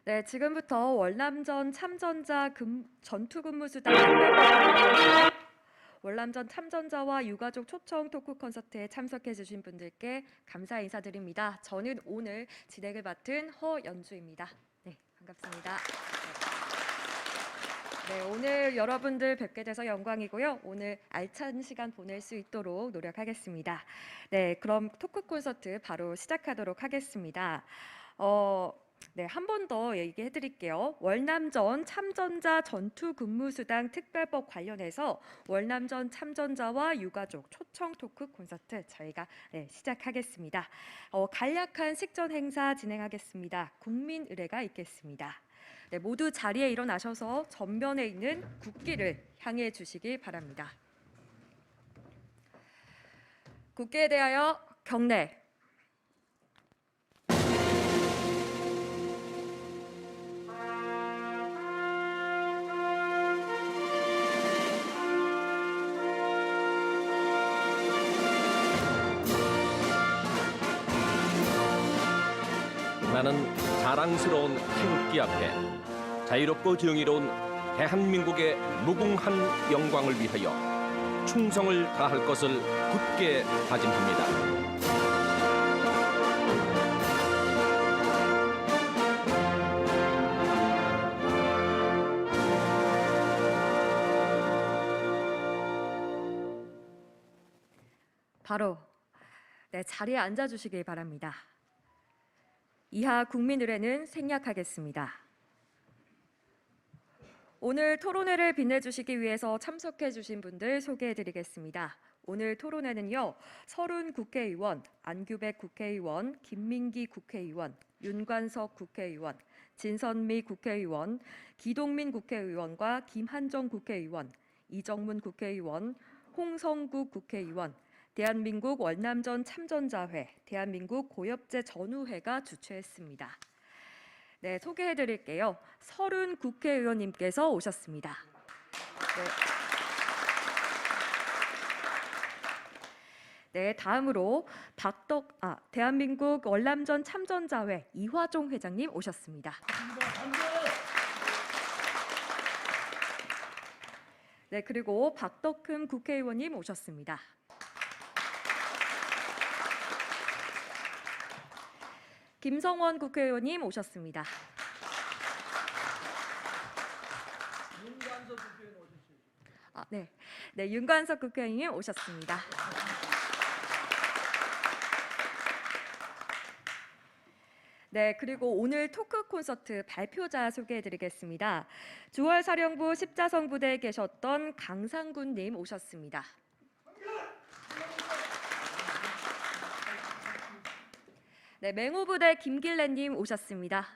네, 지금부터 월남전 참전자 전투근무수당 특별법 관련해서 월남전 참전자와 유가족 초청 토크 콘서트에 참석해 주신 분들께 감사 인사드립니다. 저는 오늘 진행을 맡은 허연주입니다. 네, 반갑습니다. 네, 오늘 여러분들 뵙게 돼서 영광이고요. 오늘 알찬 시간 보낼 수 있도록 노력하겠습니다. 네, 그럼 토크 콘서트 바로 시작하도록 하겠습니다. 네, 한 번 더 얘기해 드릴게요. 월남전 참전자 전투근무수당 특별법 관련해서 월남전 참전자와 유가족 초청 토크 콘서트 저희가 시작하겠습니다. 간략한 식전 행사 진행하겠습니다. 국민의례가 있겠습니다. 네, 모두 자리에 일어나셔서 전면에 있는 국기를 향해 주시기 바랍니다. 국기에 대하여 경례. 나는 자랑스러운 태극기 앞에 자유롭고 정의로운 대한민국의 무궁한 영광을 위하여 충성을 다할 것을 굳게 다짐합니다. 바로 자리에 앉아주시길 바랍니다. 이하 국민의례는 생략하겠습니다. 오늘 토론회를 빛내주시기 위해서 참석해주신 분들 소개해드리겠습니다. 오늘 토론회는요, 서른 국회의원, 안규백 국회의원, 김민기 국회의원, 윤관석 국회의원, 진선미 국회의원, 기동민 국회의원과 김한정 국회의원, 이정문 국회의원, 홍성국 국회의원, 대한민국 월남전 참전자회, 대한민국 고엽제 전우회가 주최했습니다. 네, 소개해드릴게요. 서른 국회의원님께서 오셨습니다. 네, 다음으로 대한민국 월남전 참전자회 이화종 회장님 오셨습니다. 네, 그리고 박덕흠 국회의원님 오셨습니다. 김성원 국회의원님 오셨습니다. 윤관석 국회의원 오셨어요. 네, 윤관석 국회의원님 오셨습니다. 네, 그리고 오늘 토크 콘서트 발표자 소개해드리겠습니다. 주월사령부 십자성부대에 계셨던 강상군님 오셨습니다. 네, 맹호부대 김길래님 오셨습니다.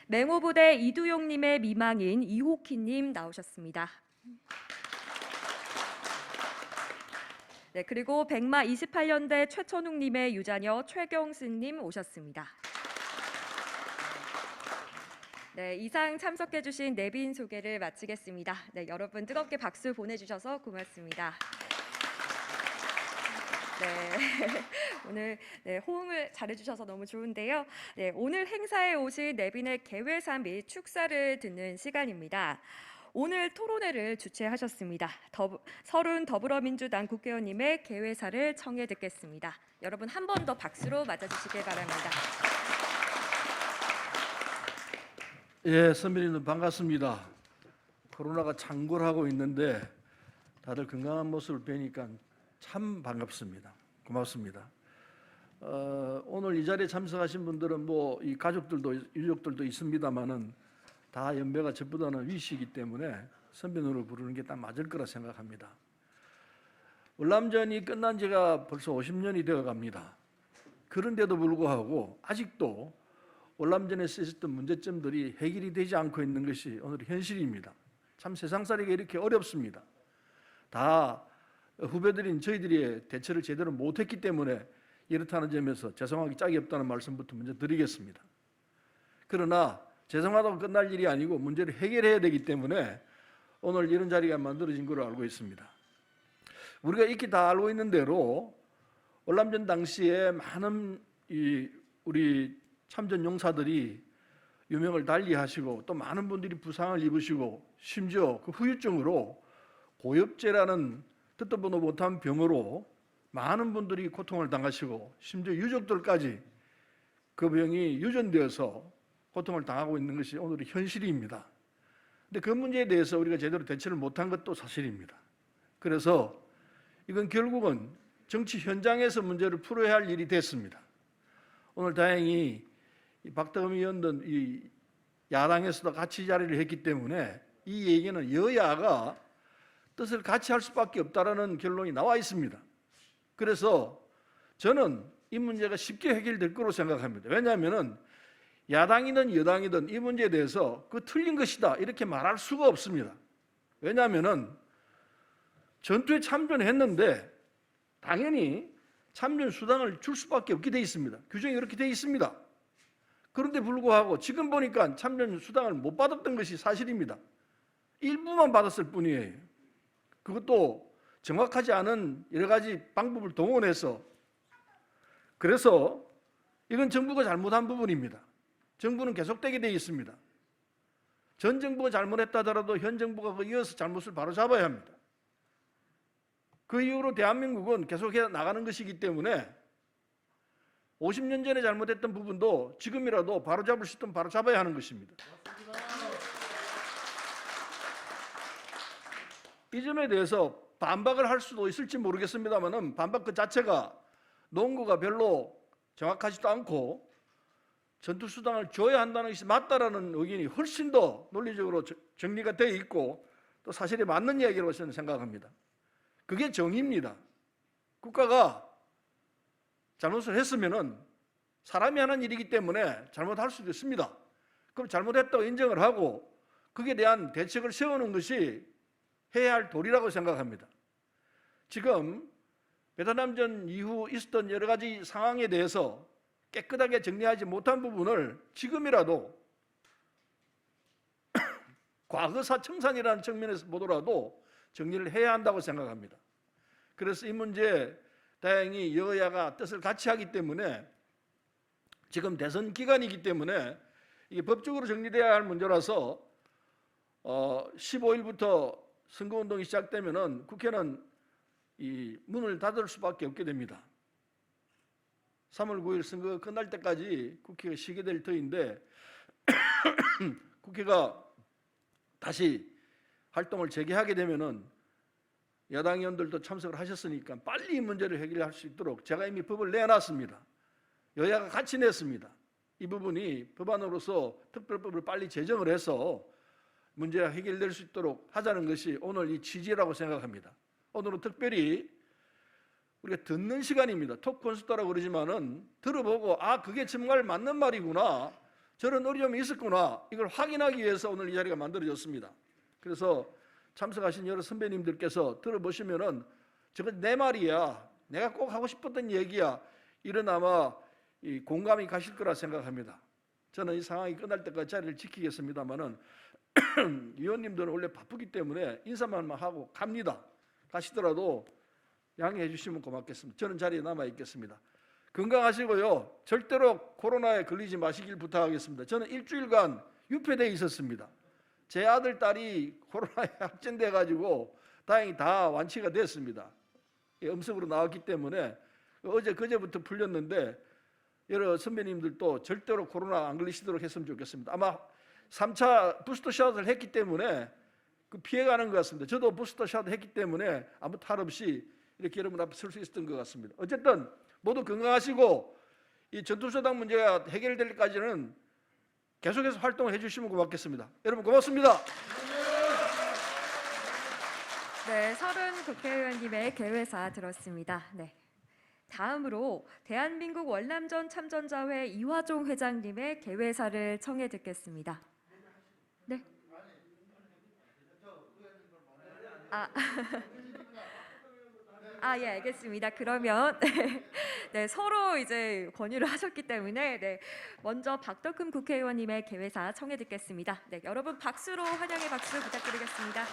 맹호부대 이두용님의 미망인 이호키님 나오셨습니다. 네, 그리고 백마 28년대 최천욱님의 유자녀 최경승님 오셨습니다. 네, 이상 참석해주신 내빈 소개를 마치겠습니다. 네, 여러분 뜨겁게 박수 보내주셔서 고맙습니다. 네, 오늘 호응을 잘해주셔서 너무 좋은데요. 네, 오늘 행사에 오신 내빈의 개회사 및 축사를 듣는 시간입니다. 오늘 토론회를 주최하셨습니다. 서른 더불어민주당 국회의원님의 개회사를 청해 듣겠습니다. 여러분 한 번 더 박수로 맞아주시길 바랍니다. 예, 선배님들 반갑습니다. 코로나가 창궐하고 있는데 다들 건강한 모습을 뵈니까 참 반갑습니다. 고맙습니다. 오늘 이 자리에 참석하신 분들은 뭐 이 가족들도 유족들도 있습니다만은 다 연배가 저보다는 위시이기 때문에 선배님을 부르는 게 딱 맞을 거라 생각합니다. 월남전이 끝난 지가 벌써 50년이 되어 갑니다. 그런데도 불구하고 아직도 월남전에서 있었던 문제점들이 해결이 되지 않고 있는 것이 오늘 현실입니다. 참 세상 살기가 이렇게 어렵습니다. 다 후배들인 저희들이 대처를 제대로 못했기 때문에 이렇다는 점에서 죄송하기 짝이 없다는 말씀부터 먼저 드리겠습니다. 그러나 죄송하다고 끝날 일이 아니고 문제를 해결해야 되기 때문에 오늘 이런 자리가 만들어진 걸로 알고 있습니다. 우리가 익히 다 알고 있는 대로 월남전 당시에 많은 우리 참전 용사들이 유명을 달리하시고 또 많은 분들이 부상을 입으시고 심지어 그 후유증으로 고엽제라는 듣도 보도 못한 병으로 많은 분들이 고통을 당하시고 심지어 유족들까지 그 병이 유전되어서 고통을 당하고 있는 것이 오늘의 현실입니다. 근데 그 문제에 대해서 우리가 제대로 대처를 못한 것도 사실입니다. 그래서 이건 결국은 정치 현장에서 문제를 풀어야 할 일이 됐습니다. 오늘 다행히 박덕흠 의원들 이 야당에서도 같이 자리를 했기 때문에 이 얘기는 여야가 뜻을 같이 할 수밖에 없다라는 결론이 나와 있습니다. 그래서 저는 이 문제가 쉽게 해결될 거로 생각합니다. 왜냐하면 야당이든 여당이든 이 문제에 대해서 그 틀린 것이다 이렇게 말할 수가 없습니다. 왜냐하면 전투에 참전했는데 당연히 참전 수당을 줄 수밖에 없게 돼 있습니다. 규정이 그렇게 돼 있습니다. 그런데 불구하고 지금 보니까 참전 수당을 못 받았던 것이 사실입니다. 일부만 받았을 뿐이에요. 그것도 정확하지 않은 여러 가지 방법을 동원해서. 그래서 이건 정부가 잘못한 부분입니다. 정부는 계속되게 되어 있습니다. 전 정부가 잘못했다 하더라도 현 정부가 그 이어서 잘못을 바로잡아야 합니다. 그 이후로 대한민국은 계속해 나가는 것이기 때문에 50년 전에 잘못했던 부분도 지금이라도 바로잡을 수 있으면 바로잡아야 하는 것입니다. 이 점에 대해서 반박을 할 수도 있을지 모르겠습니다만 반박 그 자체가 논거가 별로 정확하지도 않고 전투수당을 줘야 한다는 것이 맞다라는 의견이 훨씬 더 논리적으로 정리가 되어 있고 또 사실에 맞는 이야기라고 저는 생각합니다. 그게 정의입니다. 국가가 잘못을 했으면은 사람이 하는 일이기 때문에 잘못할 수도 있습니다. 그럼 잘못했다고 인정을 하고 거기에 대한 대책을 세우는 것이 해야 할 도리라고 생각합니다. 지금 베트남전 이후 있었던 여러 가지 상황에 대해서 깨끗하게 정리하지 못한 부분을 지금이라도 과거사 청산이라는 측면에서 보더라도 정리를 해야 한다고 생각합니다. 그래서 이 문제 다행히 여야가 뜻을 같이 하기 때문에 지금 대선 기간이기 때문에 이게 법적으로 정리돼야 할 문제라서 15일부터 선거운동이 시작되면은 국회는 이 문을 닫을 수밖에 없게 됩니다. 3월 9일 선거 끝날 때까지 국회가 쉬게 될 터인데 국회가 다시 활동을 재개하게 되면은 야당 의원들도 참석을 하셨으니까 빨리 이 문제를 해결할 수 있도록 제가 이미 법을 내놨습니다. 여야가 같이 냈습니다. 이 부분이 법안으로서 특별법을 빨리 제정을 해서 문제가 해결될 수 있도록 하자는 것이 오늘 이 취지라고 생각합니다. 오늘은 특별히 우리가 듣는 시간입니다. 톡 콘서트라고 그러지만은 들어보고 그게 정말 맞는 말이구나, 저런 어려움이 있었구나, 이걸 확인하기 위해서 오늘 이 자리가 만들어졌습니다. 그래서 참석하신 여러 선배님들께서 들어보시면은 저거 내 말이야, 내가 꼭 하고 싶었던 얘기야, 이런 아마 이 공감이 가실 거라 생각합니다. 저는 이 상황이 끝날 때까지 자리를 지키겠습니다만은 위원님들은 원래 바쁘기 때문에 인사만 하고 갑니다. 가시더라도 양해해 주시면 고맙겠습니다. 저는 자리에 남아 있겠습니다. 건강하시고요. 절대로 코로나에 걸리지 마시길 부탁하겠습니다. 저는 일주일간 유폐되어 있었습니다. 제 아들, 딸이 코로나에 확진돼 가지고 다행히 다 완치가 됐습니다. 음성으로 나왔기 때문에 어제 그제부터 풀렸는데 여러 선배님들도 절대로 코로나 안 걸리시도록 했으면 좋겠습니다. 아마 3차 부스터샷을 했기 때문에 그 피해가는 것 같습니다. 저도 부스터샷 했기 때문에 아무 탈 없이 이렇게 여러분 앞에 설 수 있었던 것 같습니다. 어쨌든 모두 건강하시고 이 전투수당 문제가 해결될 때까지는 계속해서 활동을 해주시면 고맙겠습니다. 여러분 고맙습니다. 네, 30 국회의원님의 개회사 들었습니다. 네. 다음으로 대한민국 월남전 참전자회 이화종 회장님의 개회사를 청해 듣겠습니다. 네. 예, 알겠습니다. 그러면 네, 서로 이제 권유를 하셨기 때문에 먼저 박덕흠 국회의원님의 개회사 청해 듣겠습니다. 네, 여러분 박수로 환영의 박수 부탁드리겠습니다.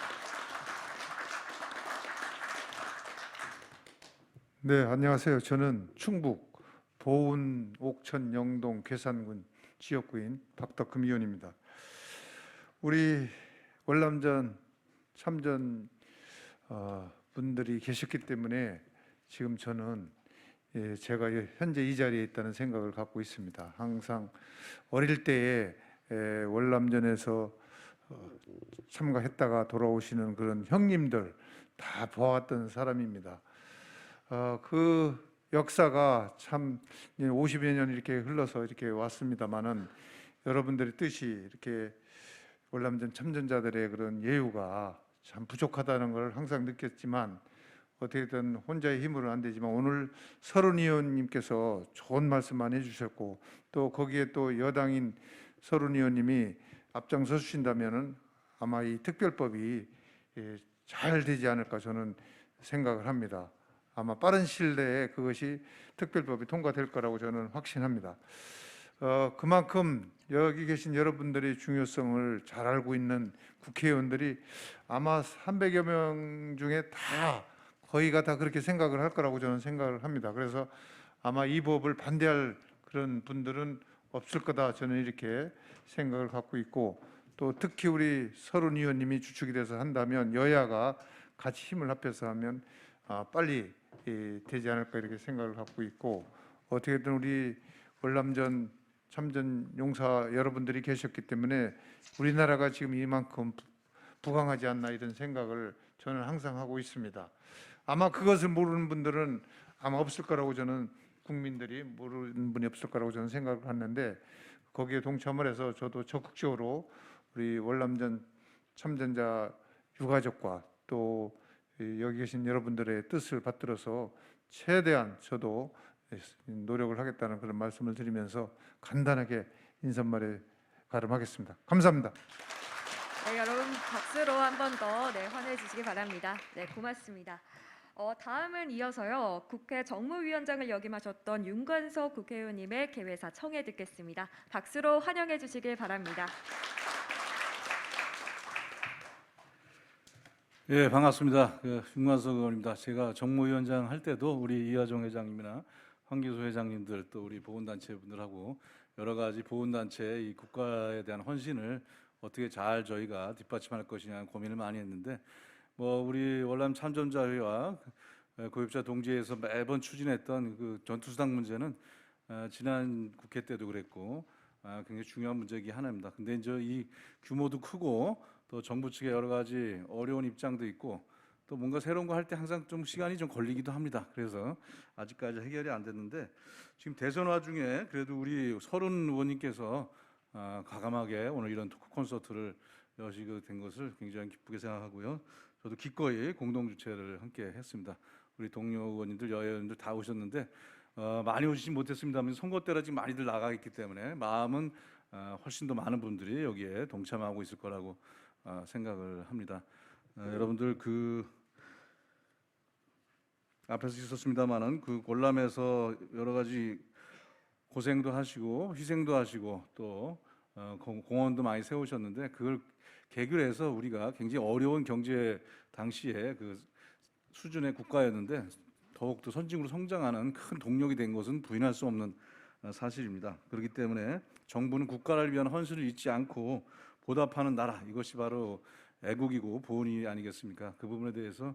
네, 안녕하세요. 저는 충북 보은, 옥천, 영동, 괴산군 지역구인 박덕흠 의원입니다. 우리 월남전 참전 분들이 계셨기 때문에 지금 저는 제가 현재 이 자리에 있다는 생각을 갖고 있습니다. 항상 어릴 때에 월남전에서 참가했다가 돌아오시는 그런 형님들 다 보아왔던 사람입니다. 그 역사가 참 50여 년 이렇게 흘러서 이렇게 왔습니다만은 여러분들의 뜻이 이렇게 월남전 참전자들의 그런 예우가 참 부족하다는 걸 항상 느꼈지만 어떻게든 혼자의 힘으로는 안 되지만 오늘 서른 의원님께서 좋은 말씀만 해주셨고 또 거기에 또 여당인 서른 의원님이 앞장서 주신다면은 아마 이 특별법이 잘 되지 않을까 저는 생각을 합니다. 아마 빠른 시일 내에 그것이 특별법이 통과될 거라고 저는 확신합니다. 그만큼 여기 계신 여러분들의 중요성을 잘 알고 있는 국회의원들이 아마 300여 명 중에 다 거의가 다 그렇게 생각을 할 거라고 저는 생각을 합니다. 그래서 아마 이 법을 반대할 그런 분들은 없을 거다 저는 이렇게 생각을 갖고 있고 또 특히 우리 서른 의원님이 주축이 돼서 한다면 여야가 같이 힘을 합해서 하면 빨리 되지 않을까 이렇게 생각을 갖고 있고 어떻게든 우리 월남전 참전 용사 여러분들이 계셨기 때문에 우리나라가 지금 이만큼 부강하지 않나 이런 생각을 저는 항상 하고 있습니다. 아마 그것을 모르는 분들은 아마 없을 거라고 저는 국민들이 모르는 분이 없을 거라고 저는 생각을 하는데 거기에 동참을 해서 저도 적극적으로 우리 월남전 참전자 유가족과 또 여기 계신 여러분들의 뜻을 받들어서 최대한 저도 노력을 하겠다는 그런 말씀을 드리면서 간단하게 인사말에 가름하겠습니다. 감사합니다. 네, 여러분 박수로 한 번 더 환호해 주시기 바랍니다. 네, 고맙습니다. 다음은 이어서요. 국회 정무위원장을 역임하셨던 윤관석 국회의원님의 개회사 청해 듣겠습니다. 박수로 환영해 주시길 바랍니다. 예, 반갑습니다. 윤관석 의원입니다. 제가 정무위원장 할 때도 우리 이하정 회장님이나 황기수 회장님들 또 우리 보훈단체 분들하고 여러 가지 보훈단체의 이 국가에 대한 헌신을 어떻게 잘 저희가 뒷받침할 것이냐 고민을 많이 했는데 우리 월남 참전자회와 고위급자 동지회에서 매번 추진했던 그 전투수당 문제는 지난 국회 때도 그랬고 굉장히 중요한 문제이기 하나입니다. 근데 이제 이 규모도 크고 또 정부 측에 여러 가지 어려운 입장도 있고 또 뭔가 새로운 거 할 때 항상 좀 시간이 좀 걸리기도 합니다. 그래서 아직까지 해결이 안 됐는데 지금 대선 와중에 그래도 우리 서른 의원님께서 과감하게 오늘 이런 토크 콘서트를 여시게 된 것을 굉장히 기쁘게 생각하고요. 저도 기꺼이 공동 주최를 함께 했습니다. 우리 동료 의원님들, 여야 의원님들 다 오셨는데 많이 오시진 못했습니다만 선거 때라 지금 많이들 나가 있기 때문에 마음은 훨씬 더 많은 분들이 여기에 동참하고 있을 거라고 생각을 합니다. 여러분들 그 앞에서 있었습니다만은 그 월남에서 여러 가지 고생도 하시고 희생도 하시고 또 공원도 많이 세우셨는데 그걸 계기로 해서 우리가 굉장히 어려운 경제 당시에 그 수준의 국가였는데 더욱더 선진국으로 성장하는 큰 동력이 된 것은 부인할 수 없는 사실입니다. 그렇기 때문에 정부는 국가를 위한 헌신을 잊지 않고 보답하는 나라, 이것이 바로 애국이고 보훈이 아니겠습니까? 그 부분에 대해서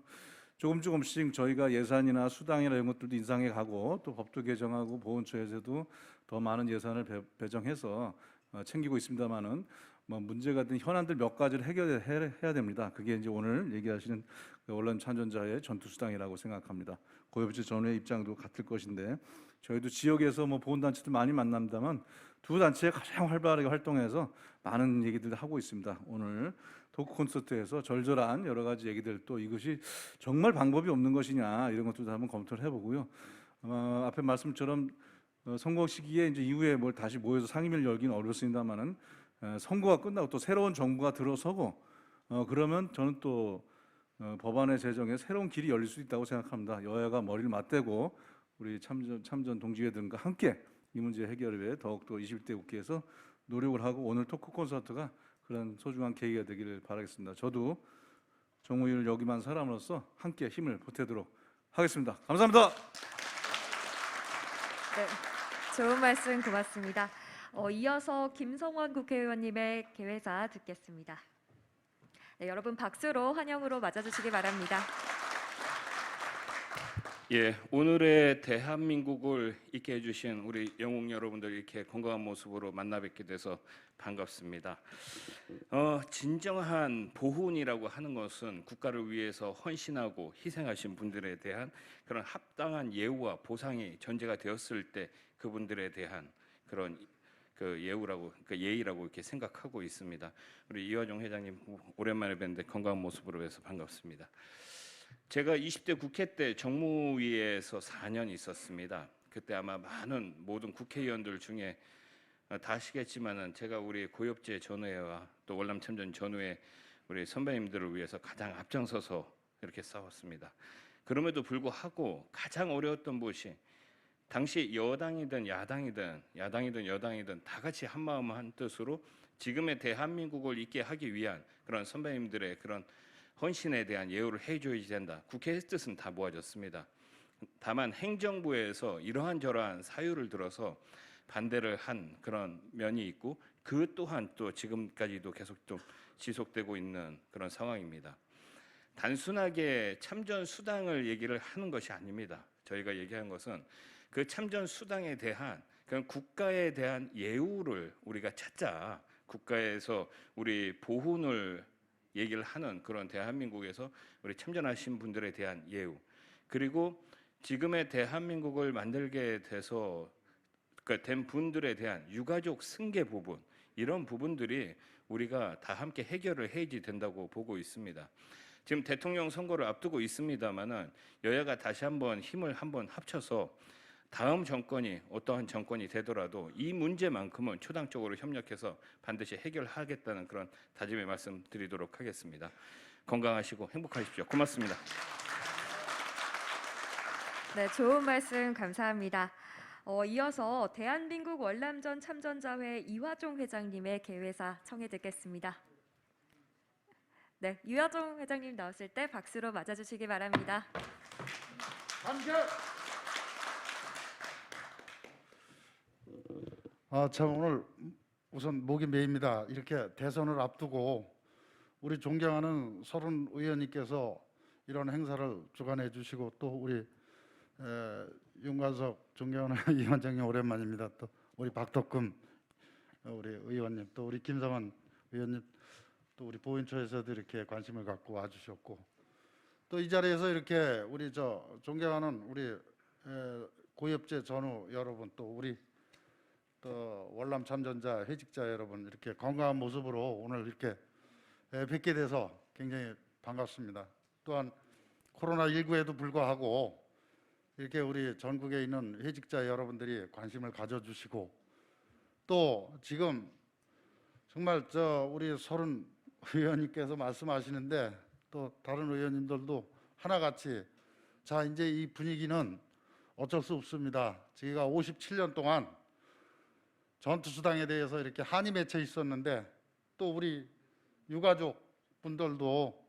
조금씩 저희가 예산이나 수당이나 이런 것들도 인상해 가고 또 법도 개정하고 보훈처에서도 더 많은 예산을 배정해서 챙기고 있습니다만은 문제가 된 현안들 몇 가지를 해결해야 됩니다. 그게 이제 오늘 얘기하시는 월남 참전자의 전투수당이라고 생각합니다. 고위급제 전후의 입장도 같을 것인데 저희도 지역에서 보훈단체들 많이 만납니다만 두 단체가 가장 활발하게 활동해서 많은 얘기들을 하고 있습니다. 오늘 토크 콘서트에서 절절한 여러 가지 얘기들 또 이것이 정말 방법이 없는 것이냐 이런 것들도 한번 검토를 해보고요. 앞에 말씀처럼 선거 시기에 이제 이후에 뭘 다시 모여서 상임위를 열기는 어렵습니다만은 선거가 끝나고 또 새로운 정부가 들어서고 그러면 저는 또 법안의 제정에 새로운 길이 열릴 수 있다고 생각합니다. 여야가 머리를 맞대고 우리 참전 동지회들과 함께 이 문제 해결을 위해 더욱더 21대 국회에서 노력을 하고 오늘 토크 콘서트가 그런 소중한 계기가 되기를 바라겠습니다. 저도 정무위를 역임한 사람으로서 함께 힘을 보태도록 하겠습니다. 감사합니다. 네, 좋은 말씀 고맙습니다. 이어서 김성원 국회의원님의 개회사 듣겠습니다. 네, 여러분 박수로 환영으로 맞아주시기 바랍니다. 예, 오늘의 대한민국을 있게 해주신 우리 영웅 여러분들 이렇게 건강한 모습으로 만나 뵙게 돼서 반갑습니다. 진정한 보훈이라고 하는 것은 국가를 위해서 헌신하고 희생하신 분들에 대한 그런 합당한 예우와 보상이 전제가 되었을 때 그분들에 대한 그런 그 예우라고 그 예의라고 이렇게 생각하고 있습니다. 우리 이화종 회장님 오랜만에 뵙는데 건강한 모습으로 뵈서 반갑습니다. 제가 20대 국회 때 정무위에서 4년 있었습니다. 그때 아마 많은 모든 국회의원들 중에 다 아시겠지만은 제가 우리 고엽제 전우회와 또 월남 참전 전우회 우리 선배님들을 위해서 가장 앞장서서 이렇게 싸웠습니다. 그럼에도 불구하고 가장 어려웠던 것이 당시 여당이든 여당이든 다 같이 한 마음 한 뜻으로 지금의 대한민국을 있게 하기 위한 그런 선배님들의 그런 헌신에 대한 예우를 해줘야 된다. 국회의 뜻은 다 모아졌습니다. 다만 행정부에서 이러한 저러한 사유를 들어서 반대를 한 그런 면이 있고 그 또한 또 지금까지도 계속 좀 지속되고 있는 그런 상황입니다. 단순하게 참전 수당을 얘기를 하는 것이 아닙니다. 저희가 얘기한 것은 그 참전 수당에 대한 그런 국가에 대한 예우를 우리가 찾자. 국가에서 우리 보훈을 얘기를 하는 그런 대한민국에서 우리 참전하신 분들에 대한 예우, 그리고 지금의 대한민국을 만들게 돼서 된 분들에 대한 유가족 승계 부분, 이런 부분들이 우리가 다 함께 해결을 해야지 된다고 보고 있습니다. 지금 대통령 선거를 앞두고 있습니다만은 여야가 다시 한번 힘을 한번 합쳐서 다음 정권이 어떠한 정권이 되더라도 이 문제만큼은 초당적으로 협력해서 반드시 해결하겠다는 그런 다짐의 말씀 드리도록 하겠습니다. 건강하시고 행복하십시오. 고맙습니다. 네, 좋은 말씀 감사합니다. 이어서 대한민국 월남전 참전자회 이화종 회장님의 개회사 청해 듣겠습니다. 네, 이화종 회장님 나왔을 때 박수로 맞아주시기 바랍니다. 참 오늘 우선 목이 메입니다. 이렇게 대선을 앞두고 우리 존경하는 서른 의원님께서 이런 행사를 주관해 주시고 또 우리 윤관석 존경하는 위원장님 오랜만입니다. 또 우리 박덕금 우리 의원님 또 우리 김성원 의원님 또 우리 보훈처에서도 이렇게 관심을 갖고 와주셨고 또 이 자리에서 이렇게 우리 존경하는 우리 고엽제 전우 여러분 또 우리 또 월남 참전자 회직자 여러분 이렇게 건강한 모습으로 오늘 이렇게 뵙게 돼서 굉장히 반갑습니다. 또한 코로나19에도 불구하고 이렇게 우리 전국에 있는 회직자 여러분들이 관심을 가져주시고 또 지금 정말 우리 서른 의원님께서 말씀하시는데 또 다른 의원님들도 하나같이 자 이제 이 분위기는 어쩔 수 없습니다. 저희가 57년 동안 전투수당에 대해서 이렇게 한이 맺혀 있었는데 또 우리 유가족 분들도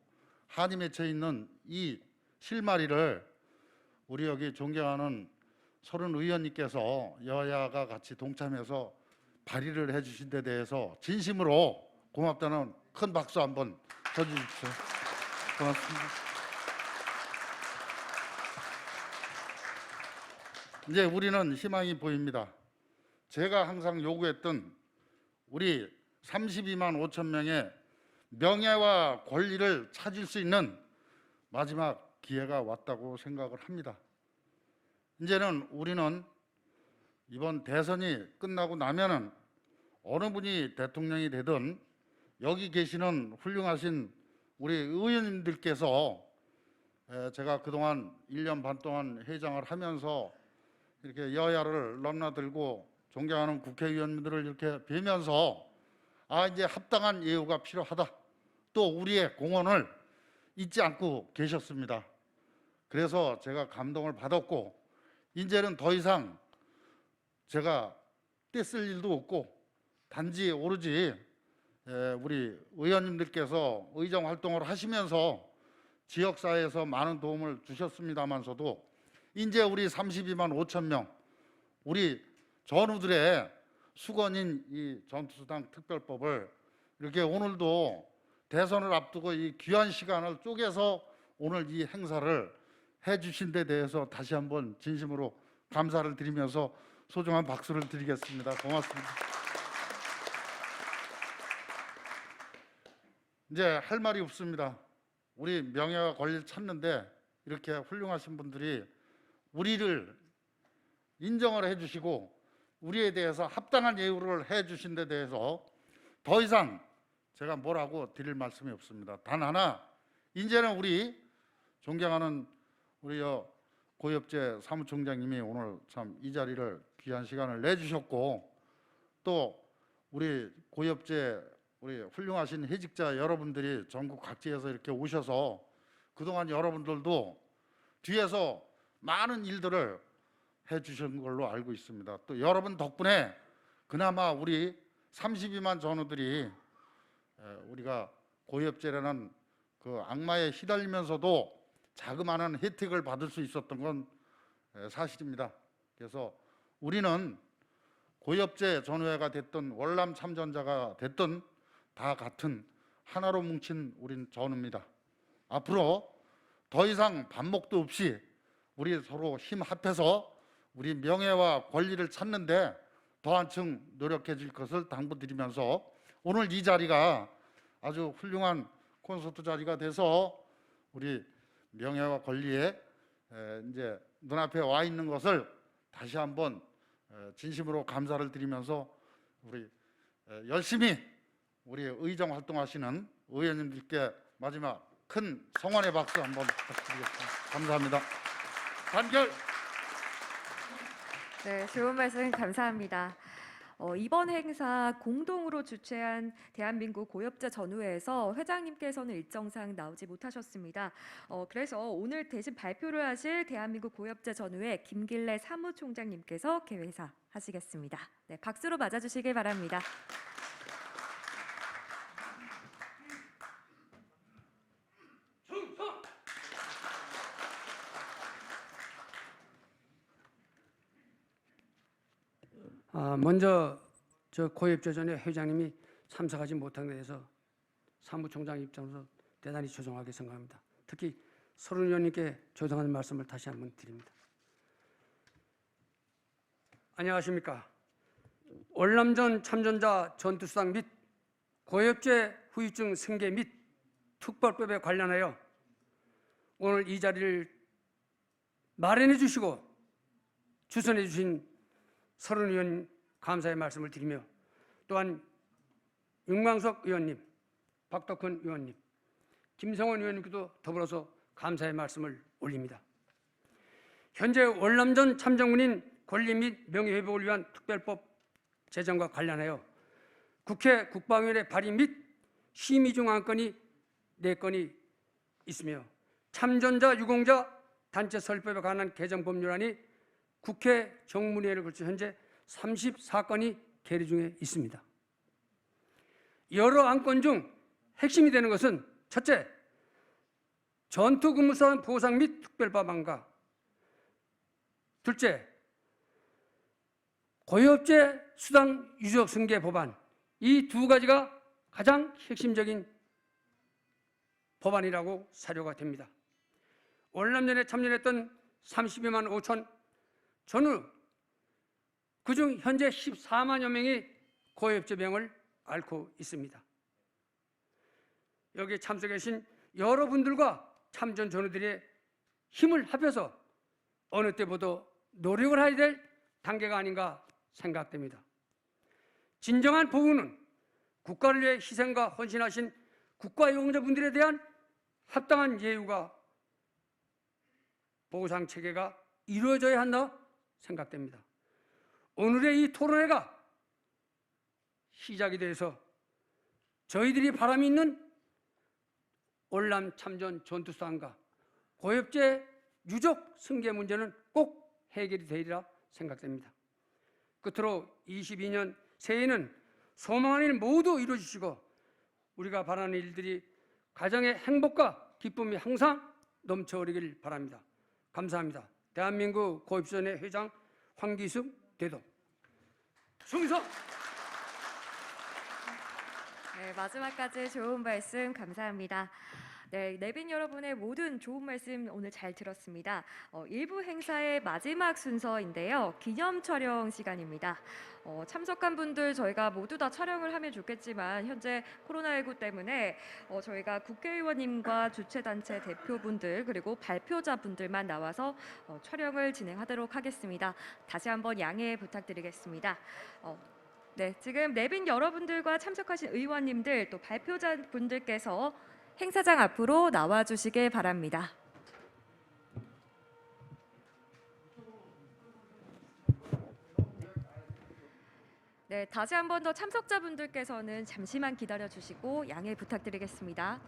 한이 맺혀 있는 이 실마리를 우리 여기 존경하는 서른 의원님께서 여야가 같이 동참해서 발의를 해주신 데 대해서 진심으로 고맙다는 큰 박수 한번 쳐주십시오. 고맙습니다. 이제 우리는 희망이 보입니다. 제가 항상 요구했던 우리 32만 5천 명의 명예와 권리를 찾을 수 있는 마지막 기회가 왔다고 생각을 합니다. 이제는 우리는 이번 대선이 끝나고 나면은 어느 분이 대통령이 되든 여기 계시는 훌륭하신 우리 의원님들께서 제가 그동안 1년 반 동안 회장을 하면서 이렇게 여야를 넘나들고 존경하는 국회의원들을 이렇게 뵈면서 이제 합당한 예우가 필요하다. 또 우리의 공헌을 잊지 않고 계셨습니다. 그래서 제가 감동을 받았고 이제는 더 이상 제가 떼쓸 일도 없고 단지 오로지 우리 의원님들께서 의정 활동을 하시면서 지역사회에서 많은 도움을 주셨습니다만서도 이제 우리 32만 5천 명 우리 전우들의 수건인 이 전투수당 특별법을 이렇게 오늘도 대선을 앞두고 이 귀한 시간을 쪼개서 오늘 이 행사를 해주신 데 대해서 다시 한번 진심으로 감사를 드리면서 소중한 박수를 드리겠습니다. 고맙습니다. 이제 할 말이 없습니다. 우리 명예와 권리를 찾는데 이렇게 훌륭하신 분들이 우리를 인정을 해주시고 우리에 대해서 합당한 예우를 해주신 데 대해서 더 이상 제가 뭐라고 드릴 말씀이 없습니다. 단 하나, 이제는 우리 존경하는 우리 고엽재 사무총장님이 오늘 참 이 자리를 귀한 시간을 내주셨고, 또 우리 고엽재 우리 훌륭하신 해직자 여러분들이 전국 각지에서 이렇게 오셔서 그동안 여러분들도 뒤에서 많은 일들을 해주신 걸로 알고 있습니다. 또 여러분 덕분에 그나마 우리 32만 전우들이 우리가 고엽제라는 그 악마에 휘달리면서도 자그마한 혜택을 받을 수 있었던 건 사실입니다. 그래서 우리는 고엽제 전우회가 됐든 월남 참전자가 됐든 다 같은 하나로 뭉친 우린 전우입니다. 앞으로 더 이상 반목도 없이 우리 서로 힘 합해서 우리 명예와 권리를 찾는데 더 한층 노력해 줄 것을 당부드리면서 오늘 이 자리가 아주 훌륭한 콘서트 자리가 돼서 우리 명예와 권리에 이제 눈앞에 와 있는 것을 다시 한번 진심으로 감사를 드리면서 우리 열심히 우리 의정 활동하시는 의원님들께 마지막 큰 성원의 박수 한번 부탁드리겠습니다. 감사합니다. 단결. 네, 좋은 말씀 감사합니다. 이번 행사 공동으로 주최한 대한민국 고엽제 전우회에서 회장님께서는 일정상 나오지 못하셨습니다. 그래서 오늘 대신 발표를 하실 대한민국 고엽제 전우회 김길래 사무총장님께서 개회사 하시겠습니다. 네, 박수로 맞아주시길 바랍니다. 먼저 저 고엽제전의 회장님이 참석하지 못한 것에 대해서 사무총장 입장으로서 대단히 죄송하게 생각합니다. 특히 서른 의원님께 죄송하는 말씀을 다시 한번 드립니다. 안녕하십니까. 월남전 참전자 전투수당 및 고엽제 후유증 승계 및 특별법에 관련하여 오늘 이 자리를 마련해 주시고 주선해 주신 서른 의원 감사의 말씀을 드리며 또한 윤광석 의원님, 박덕훈 의원님, 김성원 의원님께도 더불어서 감사의 말씀을 올립니다. 현재 월남전 참전군인 권리 및 명예회복을 위한 특별법 제정과 관련하여 국회 국방위원회 발의 및 심의 중 안건이 4건이 있으며 참전자 유공자 단체 설법에 관한 개정 법률안이 국회 정문회의를 거쳐 현재 34건이 계류 중에 있습니다. 여러 안건 중 핵심이 되는 것은 첫째, 전투근무사 보상 및 특별법안과 둘째, 고엽제 수당 유적 승계 법안, 이 두 가지가 가장 핵심적인 법안이라고 사료가 됩니다. 월남전에 참여했던 32만 5천 전후 그중 현재 14만여 명이 고엽제병을 앓고 있습니다. 여기에 참석해 계신 여러분들과 참전 전우들의 힘을 합해서 어느 때보다 노력을 해야 될 단계가 아닌가 생각됩니다. 진정한 보훈은 국가를 위해 희생과 헌신하신 국가유공자분들에 대한 합당한 예우가 보상 체계가 이루어져야 한다 생각됩니다. 오늘의 이 토론회가 시작이 돼서 저희들이 바람이 있는 월남 참전 전투수당과 고엽제 유적 승계 문제는 꼭 해결이 되리라 생각됩니다. 끝으로 22년 새해에는 소망하는 일 모두 이루어주시고 우리가 바라는 일들이 가정의 행복과 기쁨이 항상 넘쳐오르길 바랍니다. 감사합니다. 대한민국 고입선의 회장 황기숙 대도. 충성! 네, 마지막까지 좋은 말씀 감사합니다. 네, 내빈 여러분의 모든 좋은 말씀 오늘 잘 들었습니다. 일부 행사의 마지막 순서인데요. 기념 촬영 시간입니다. 참석한 분들 저희가 모두 다 촬영을 하면 좋겠지만 현재 코로나19 때문에 저희가 국회의원님과 주최단체 대표분들 그리고 발표자분들만 나와서 촬영을 진행하도록 하겠습니다. 다시 한번 양해 부탁드리겠습니다. 네, 지금 내빈 여러분들과 참석하신 의원님들 또 발표자분들께서 행사장 앞으로 나와주시길 바랍니다. 네, 다시 한 번 더 참석자분들께서는 잠시만 기다려 주시고 양해 부탁드리겠습니다.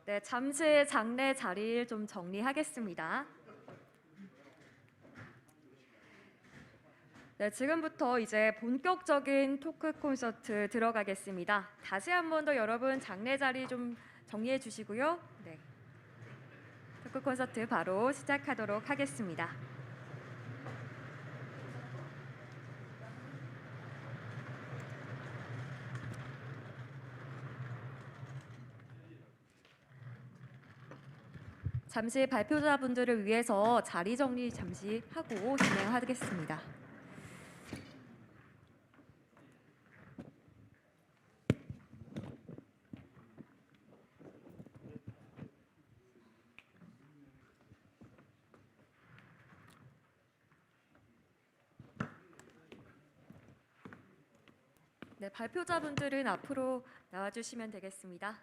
네, 잠시 장례 자리를 좀 정리하겠습니다. 네, 지금부터 이제 본격적인 토크 콘서트 들어가겠습니다. 다시 한 번 더 여러분 장례 자리 좀 정리해 주시고요. 네, 토크 콘서트 바로 시작하도록 하겠습니다. 잠시 발표자분들을 위해서 자리 정리 잠시 하고 진행하겠습니다. 네, 발표자분들은 앞으로 나와주시면 되겠습니다.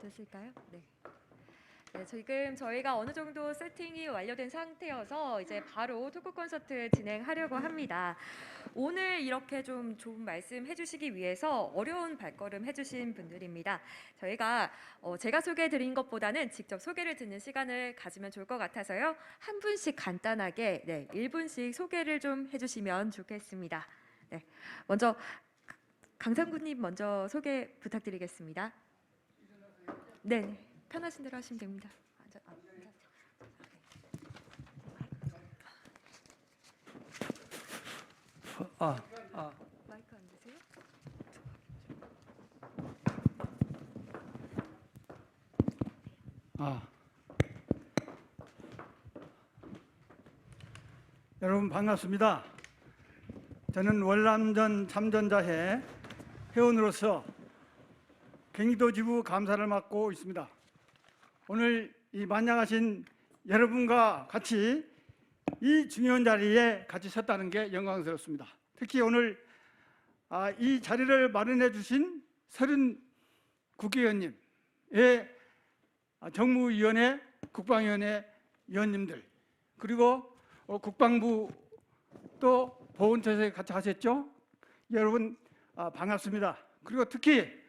되실까요? 네. 네, 지금 저희가 어느 정도 세팅이 완료된 상태여서 이제 바로 토크 콘서트 진행하려고 합니다. 오늘 이렇게 좀 좋은 말씀 해주시기 위해서 어려운 발걸음 해주신 분들입니다. 저희가 제가 소개해드린 것보다는 직접 소개를 듣는 시간을 가지면 좋을 것 같아서요. 한 분씩 간단하게 1분씩 소개를 좀 해주시면 좋겠습니다. 네, 먼저 강상구님 먼저 소개 부탁드리겠습니다. 네, 편하신 대로 하시면 됩니다. 마이크 안 되세요? 여러분 반갑습니다. 저는 월남전 참전자회 회원으로서 경기도 지부 감사를 맡고 있습니다. 오늘 이 만장하신 여러분과 같이 이 중요한 자리에 같이 섰다는 게 영광스럽습니다. 특히 오늘 이 자리를 마련해 주신 30 국회의원님, 정무위원회, 국방위원회 위원님들, 그리고 국방부 또 보훈처에서 같이 하셨죠? 여러분 반갑습니다. 그리고 특히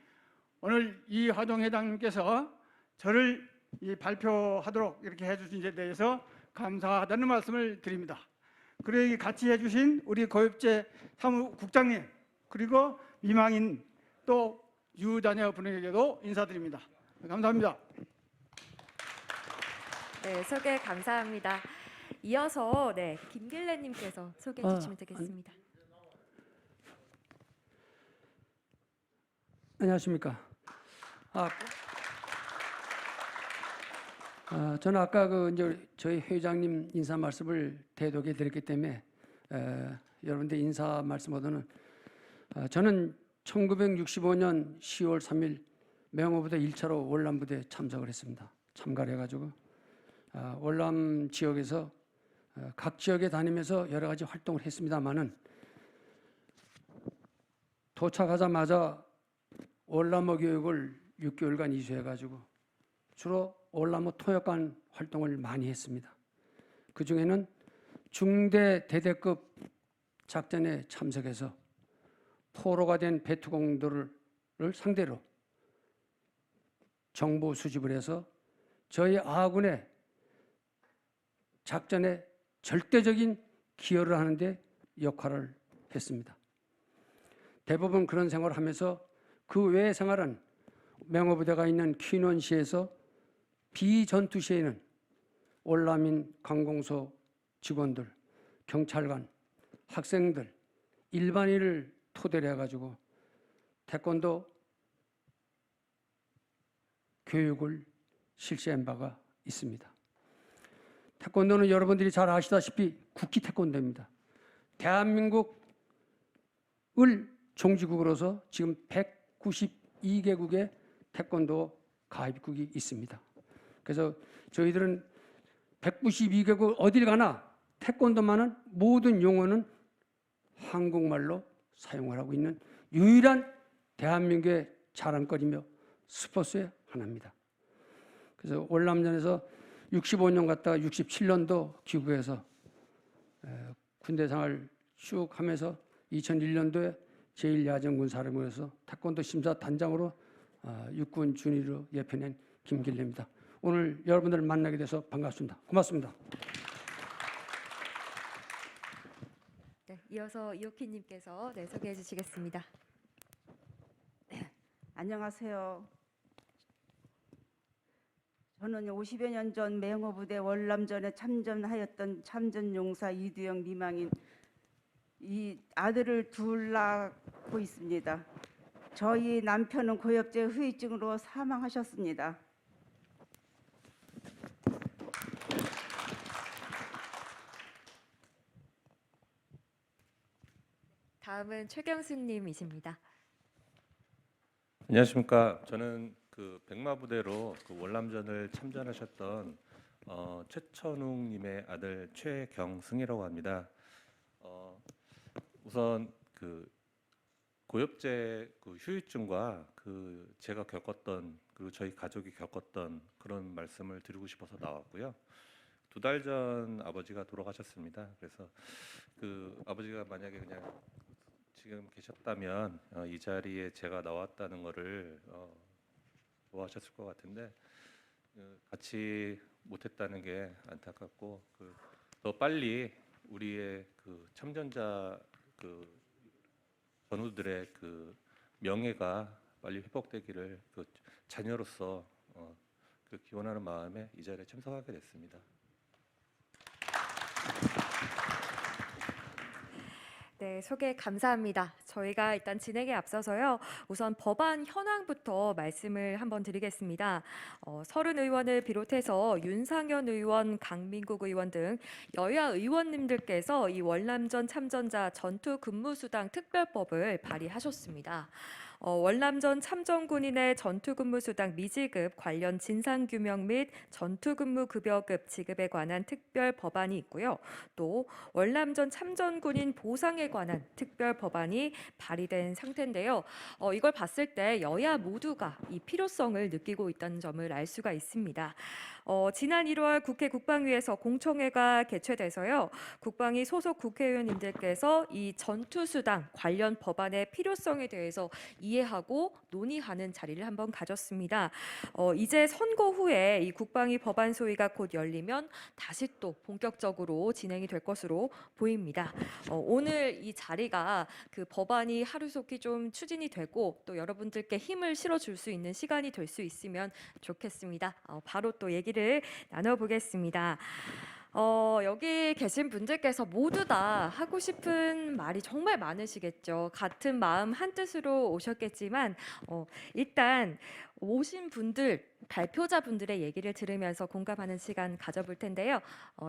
오늘 이화동 회장님께서 저를 발표하도록 이렇게 해주신 데 대해서 감사하다는 말씀을 드립니다. 그리고 같이 해주신 우리 고엽제 사무국장님 그리고 미망인 또 유자녀 분에게도 인사드립니다. 감사합니다. 네, 소개 감사합니다. 이어서 네, 김길래님께서 소개해 주시면 되겠습니다. 안녕하십니까. 저는 아까 이제 저희 회장님 인사 말씀을 대독해 드렸기 때문에 여러분들 인사 말씀보다는 저는 1965년 10월 3일 명호부대 1차로 월남부대에 참석을 했습니다. 참가를 해가지고 월남 지역에서 각 지역에 다니면서 여러 가지 활동을 했습니다만은 도착하자마자 월남어 교육을 6개월간 이수해가지고 주로 월남어 통역관 활동을 많이 했습니다. 그 중에는 중대 대대급 작전에 참석해서 포로가 된 베트공들을 상대로 정보 수집을 해서 저희 아군의 작전에 절대적인 기여를 하는데 역할을 했습니다. 대부분 그런 생활을 하면서 그 외의 생활은 명호부대가 있는 퀸원시에서 비전투 시에는 월남인 관공서 직원들, 경찰관, 학생들, 일반인을 토대로 해가지고 태권도 교육을 실시한 바가 있습니다. 태권도는 여러분들이 잘 아시다시피 국기 태권도입니다. 대한민국을 종지국으로서 지금 192개국의 태권도 가입국이 있습니다. 그래서 저희들은 192개국 어딜 가나 태권도만은 모든 용어는 한국말로 사용을 하고 있는 유일한 대한민국의 자랑거리며 스포츠의 하나입니다. 그래서 월남전에서 65년 갔다가 67년도 귀국해서 군대 생활 쭉 하면서 2001년도에 제1야전군사령부에서 태권도 심사 단장으로 육군 준위로 예편한 김길래입니다. 오늘 여러분들을 만나게 돼서 반갑습니다. 고맙습니다. 네, 이어서 이옥희님께서 네, 소개해 주시겠습니다. 안녕하세요. 저는 50여 년 전 맹호부대 월남전에 참전하였던 참전용사 이두영 미망인 이 아들을 둘 낳고 있습니다. 저희 남편은 고엽제 후유증으로 사망하셨습니다. 다음은 최경수님이십니다. 안녕하십니까. 저는 그 백마부대로 그 월남전을 참전하셨던 최천웅님의 아들 최경승이라고 합니다. 우선 그 고엽제 그 후유증과 그 제가 겪었던 그리고 저희 가족이 겪었던 그런 말씀을 드리고 싶어서 나왔고요. 2달 전 아버지가 돌아가셨습니다. 그래서 그 아버지가 만약에 그냥 지금 계셨다면 이 자리에 제가 나왔다는 것을 좋아하셨을 것 같은데 같이 못했다는 게 안타깝고 더 빨리 우리의 그 참전자 그 전우들의 그 명예가 빨리 회복되기를 그 자녀로서 그 기원하는 마음에 이 자리에 참석하게 됐습니다. 네, 소개 감사합니다. 저희가 일단 진행에 앞서서요. 우선 법안 현황부터 말씀을 한번 드리겠습니다. 서른 의원을 비롯해서 윤상현 의원, 강민국 의원 등 여야 의원님들께서 이 월남전 참전자 전투 근무 수당 특별법을 발의하셨습니다. 월남전 참전군인의 전투근무수당 미지급 관련 진상규명 및 전투근무급여급 지급에 관한 특별 법안이 있고요. 또 월남전 참전군인 보상에 관한 특별 법안이 발의된 상태인데요. 이걸 봤을 때 여야 모두가 이 필요성을 느끼고 있다는 점을 알 수가 있습니다. 지난 1월 국회 국방위에서 공청회가 개최돼서요. 국방위 소속 국회의원님들께서 이 전투수당 관련 법안의 필요성에 대해서 이해하고 논의하는 자리를 한번 가졌습니다. 이제 선거 후에 이 국방위 법안 소위가 곧 열리면 다시 또 본격적으로 진행이 될 것으로 보입니다. 오늘 이 자리가 그 법안이 하루속히 좀 추진이 되고 또 여러분들께 힘을 실어줄 수 있는 시간이 될 수 있으면 좋겠습니다. 바로 또 얘기를 나눠보겠습니다. 여기 계신 분들께서 모두 다 하고 싶은 말이 정말 많으시겠죠. 같은 마음 한뜻으로 오셨겠지만 일단 오신 분들, 발표자분들의 얘기를 들으면서 공감하는 시간 가져볼 텐데요.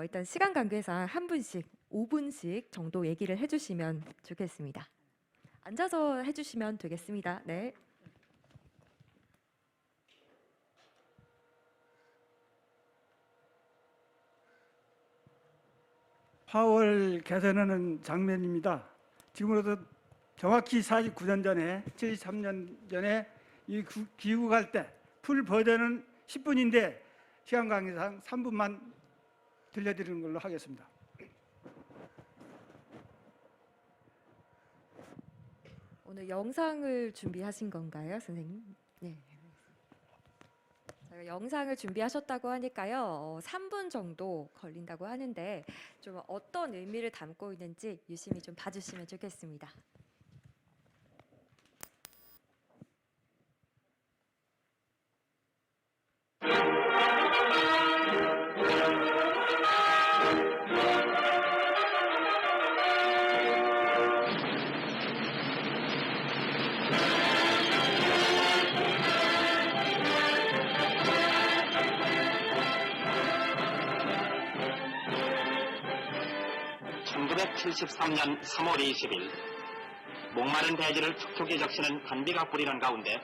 일단 시간 관계상 한 분씩 5분씩 정도 얘기를 해주시면 좋겠습니다. 앉아서 해주시면 되겠습니다. 네. 파월 개선하는 장면입니다. 지금으로도 정확히 49년 전에 73년 전에 이 귀국할 때 풀 버전은 10분인데 시간 관계상 3분만 들려드리는 걸로 하겠습니다. 오늘 영상을 준비하신 건가요, 선생님? 네. 저희가 영상을 준비하셨다고 하니까요. 3분 정도 걸린다고 하는데 좀 어떤 의미를 담고 있는지 유심히 좀 봐주시면 좋겠습니다. (1973년 3월 20일) 목마른 대지를 촉촉이 적시는 단비가 뿌리는 가운데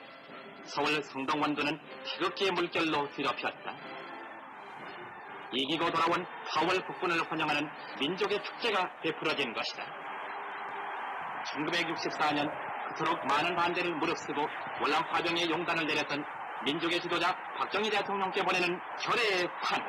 서울 성동원도는 태극기의 물결로 뒤덮였다. 이기고 돌아온 파월 국군을 환영하는 민족의 축제가 베풀어진 것이다. 1964년 그토록 많은 반대를 무릅쓰고 월남 파병에 용단을 내렸던 민족의 지도자 박정희 대통령께 보내는 결의의 환호.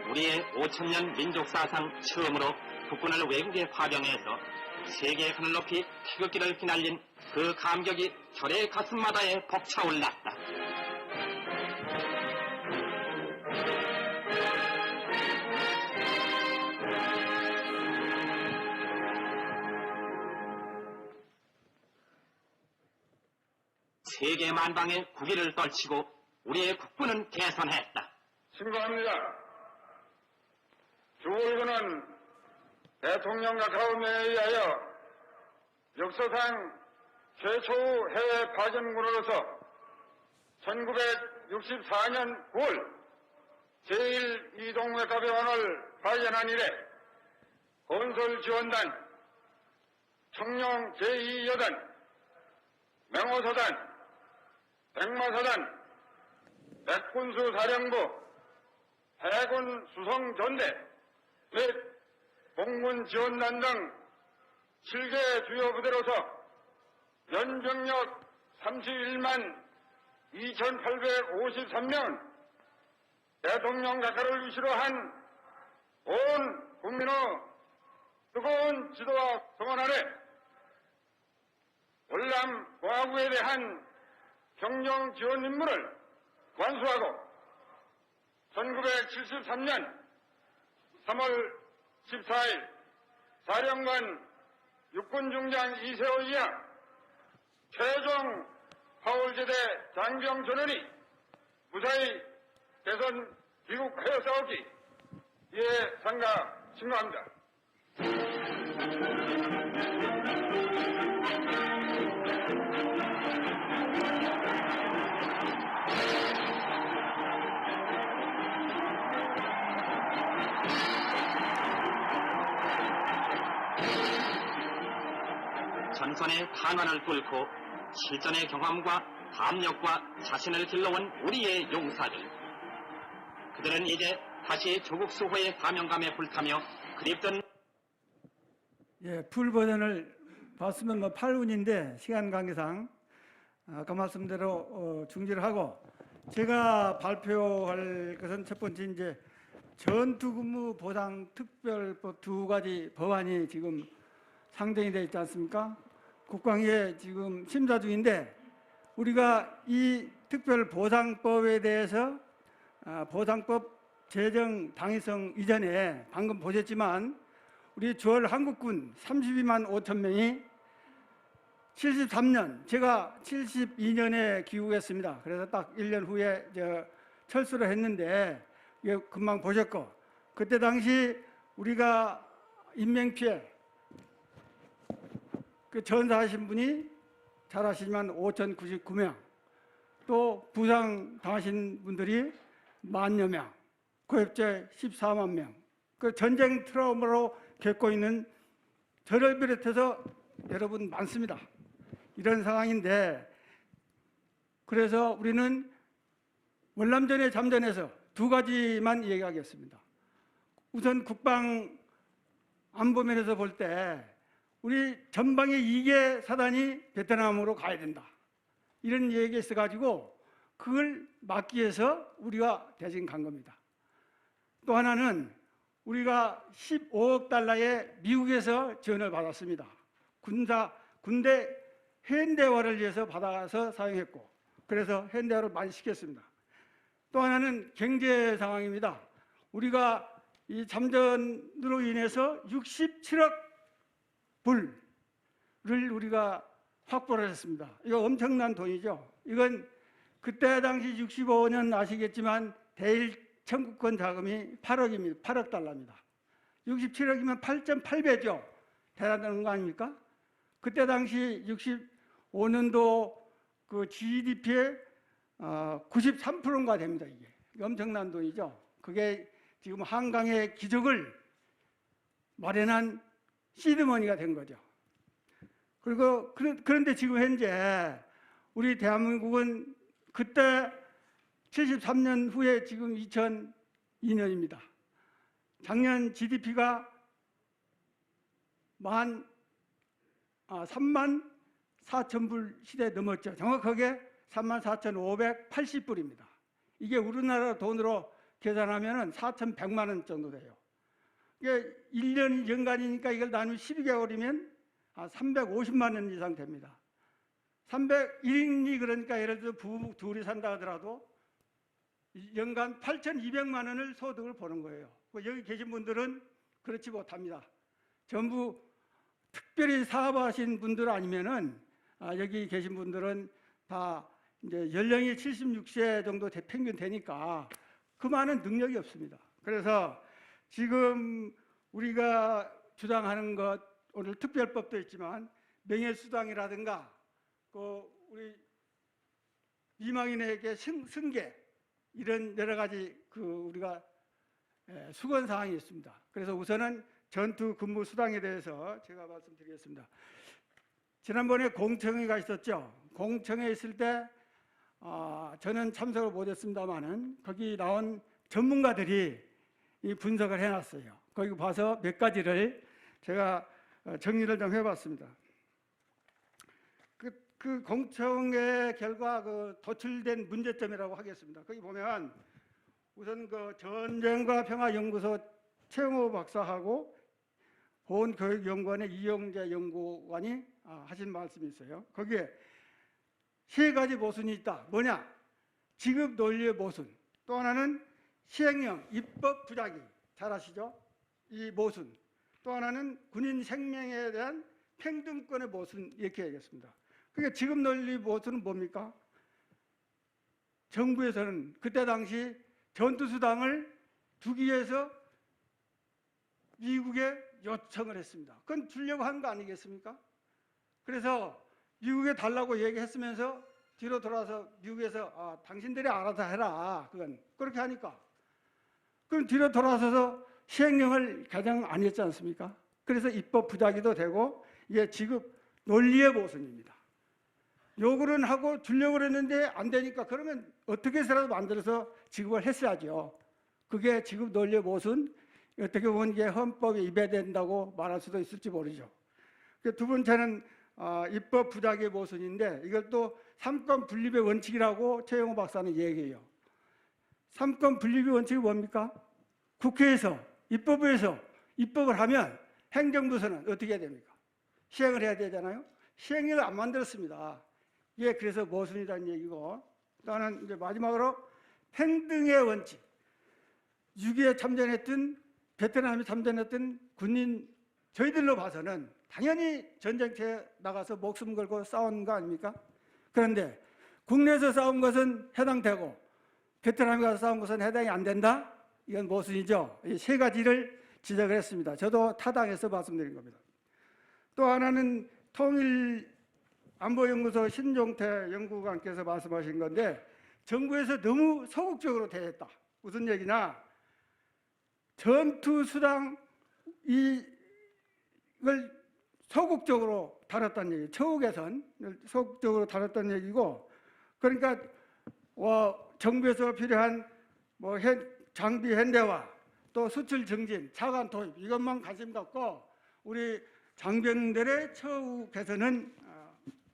우리의 5천년 민족사상 처음으로 국군을 외국에 파병해서 세계의 하늘 높이 태극기를 휘날린 그 감격이 결의 가슴마다에 벅차올랐다. 세계 만방의 국위를 떨치고 우리의 국군은 개선했다. 신고합니다. 주월군은 대통령과 가운데에 의하여 역사상 최초의 해외 파견군으로서 1964년 9월 제1이동외과병원을 파견한 이래 건설지원단, 청룡 제2여단, 맹호사단, 백마사단, 백군수사령부, 해군 수송전대 및 공군지원단 등 7개 주요 부대로서 연병력 31만 2,853명 대통령 각하를 위시로 한 온 국민의 뜨거운 지도와 성원 아래 월남 공화국에 대한 경정 지원 임무를 완수하고 1973년 3월 14일 사령관 육군중장 이세호 이하 최종 파월제대 장병 전원이 무사히 대선 귀국하였사오기 이에 상가 신고합니다. 전선의 탄환을 뚫고 실전의 경험과 담력과 자신을 길러온 우리의 용사들. 그들은 이제 다시 조국 수호의 사명감에 불타며 그립던 예, 풀 버전을 봤으면 뭐 8분인데 시간 관계상 아까 말씀대로 중지를 하고 제가 발표할 것은 첫 번째 이제 전투근무 보상 특별법 두 가지 법안이 지금 상정이 되어 있지 않습니까? 국방위에 지금 심사 중인데 우리가 이 특별보상법에 대해서 보상법 제정 당위성 이전에 방금 보셨지만 우리 주월 한국군 32만 5천 명이 73년 제가 72년에 귀국했습니다. 그래서 딱 1년 후에 철수를 했는데 이게 금방 보셨고 그때 당시 우리가 인명피해 그 전사하신 분이 잘 아시지만 5,099명 또 부상 당하신 분들이 10,000여 명 고엽제 14만 명 그 전쟁 트라우마로 겪고 있는 저를 비롯해서 여러분 많습니다. 이런 상황인데 그래서 우리는 월남전에 잠전해서 두 가지만 얘기하겠습니다. 우선 국방 안보면에서 볼 때 우리 전방의 2개 사단이 베트남으로 가야 된다. 이런 얘기가 있어가지고 그걸 막기 위해서 우리가 대신 간 겁니다. 또 하나는 우리가 15억 달러의 미국에서 지원을 받았습니다. 군대 현대화를 위해서 받아서 사용했고 그래서 현대화를 많이 시켰습니다. 또 하나는 경제 상황입니다. 우리가 이 잠전으로 인해서 67억 불을 우리가 확보를 했습니다. 이거 엄청난 돈이죠. 이건 그때 당시 65년 아시겠지만 대일 청구권 자금이 8억입니다. 8억 달러입니다. 67억이면 8.8배죠. 대단한 거 아닙니까? 그때 당시 65년도 그 GDP의 93%인가 됩니다. 이게 엄청난 돈이죠. 그게 지금 한강의 기적을 마련한 시드머니가 된 거죠. 그리고 그런데 지금 현재 우리 대한민국은 그때 73년 후에 지금 2002년입니다. 작년 GDP가 3만 4천 불 시대 넘었죠. 정확하게 3만 4,580불입니다. 이게 우리나라 돈으로 계산하면 4,100만 원 정도 돼요. 이게 1년 연간이니까 이걸 나누면 12개월이면 350만 원 이상 됩니다. 1인이 그러니까 예를 들어 부부 둘이 산다 하더라도 연간 8,200만 원을 소득을 보는 거예요. 여기 계신 분들은 그렇지 못합니다. 전부 특별히 사업하신 분들 아니면은 여기 계신 분들은 다 이제 연령이 76세 정도 평균 되니까 그 많은 능력이 없습니다. 그래서 지금 우리가 주장하는 것 오늘 특별법도 있지만 명예수당이라든가 그 우리 미망인에게 승계 이런 여러 가지 그 우리가 수건 사항이 있습니다. 그래서 우선은 전투 근무 수당에 대해서 제가 말씀드리겠습니다. 지난번에 공청회가 있었죠. 공청회 있을 때 저는 참석을 못했습니다만은 거기 나온 전문가들이 이 분석을 해놨어요. 거기 봐서 몇 가지를 제가 정리를 좀 해봤습니다. 그 공청회 결과 그 도출된 문제점이라고 하겠습니다. 거기 보면 우선 그 전쟁과 평화연구소 최영호 박사하고 보훈교육연구원의 이영재 연구관이 하신 말씀이 있어요. 거기에 세 가지 모순이 있다. 뭐냐? 지급 논리의 모순. 또 하나는 시행령, 입법 부작위. 잘 아시죠? 이 모순. 또 하나는 군인 생명에 대한 평등권의 모순 이렇게 얘기했습니다. 그러니까 지급 논리 모순은 뭡니까? 정부에서는 그때 당시 전투수당을 주기 위해서 미국에 요청을 했습니다. 그건 주려고 한 거 아니겠습니까? 그래서 미국에 달라고 얘기했으면서 뒤로 돌아서 미국에서 당신들이 알아서 해라. 그건 그렇게 하니까 그럼 뒤로 돌아서서 시행령을 개정 안 했지 않습니까? 그래서 입법 부작위도 되고 이게 지급 논리의 모순입니다. 요구는 하고 주려고 했는데 안 되니까 그러면 어떻게 해서라도 만들어서 지급을 했어야죠. 그게 지급 논리의 모순 어떻게 보면 이게 헌법에 위배된다고 말할 수도 있을지 모르죠. 두 번째는 입법 부작의 모순인데 이걸 또 삼권 분립의 원칙이라고 최영호 박사는 얘기해요. 삼권 분립의 원칙이 뭡니까? 국회에서 입법부에서 입법을 하면 행정부서는 어떻게 해야 됩니까? 시행을 해야 되잖아요. 시행령을 안 만들었습니다. 이게 그래서 모순이라는 얘기고, 또는 이제 마지막으로 평등의 원칙. 6.25에 참전했던 베트남에 참전했던 군인 저희들로 봐서는 당연히 전쟁터에 나가서 목숨 걸고 싸운 거 아닙니까? 그런데 국내에서 싸운 것은 해당되고 베트남에 가서 싸운 것은 해당이 안 된다? 이건 모순이죠. 이 세 가지를 지적을 했습니다. 저도 타당해서 말씀드린 겁니다. 또 하나는 통일안보연구소 신종태 연구관께서 말씀하신 건데 정부에서 너무 소극적으로 대했다. 무슨 얘기냐? 전투수당 이걸 소극적으로 다뤘다는 얘기, 처우 개선을 소극적으로 다뤘다는 얘기고, 그러니까 정부에서 필요한 장비 현대화, 또 수출 증진, 차관 도입 이것만 관심 갖고 우리 장병들의 처우 개선은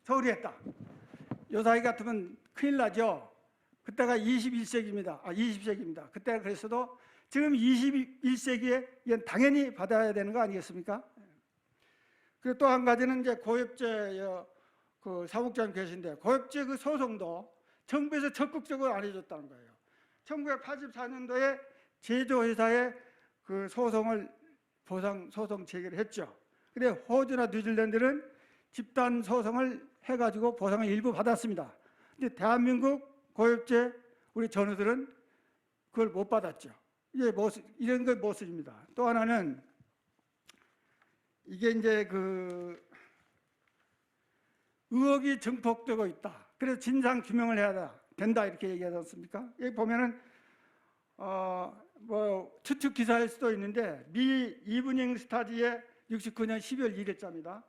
소홀히 했다. 요 사이 같으면 큰일 나죠. 그때가 21세기입니다. 20세기입니다. 그때가 그랬어도 지금 21세기에 이건 당연히 받아야 되는 거 아니겠습니까? 그리고 또 한 가지는 이제 고엽제 그 사무국장님 계신데 고엽제 그 소송도 정부에서 적극적으로 안 해줬다는 거예요. 1984년도에 제조회사에 그 소송을 보상 소송 제기를 했죠. 근데 호주나 뉴질랜드는 집단 소송을 해가지고 보상을 일부 받았습니다. 근데 대한민국 고엽제 우리 전우들은 그걸 못 받았죠. 이게 이런 게 모습입니다. 또 하나는 이게 이제 그 의혹이 증폭되고 있다. 그래서 진상 규명을 해야 된다 이렇게 얘기하지 않습니까? 여기 보면은 추측 기사일 수도 있는데 미 이브닝 스타디의 69년 12월 1일자입니다.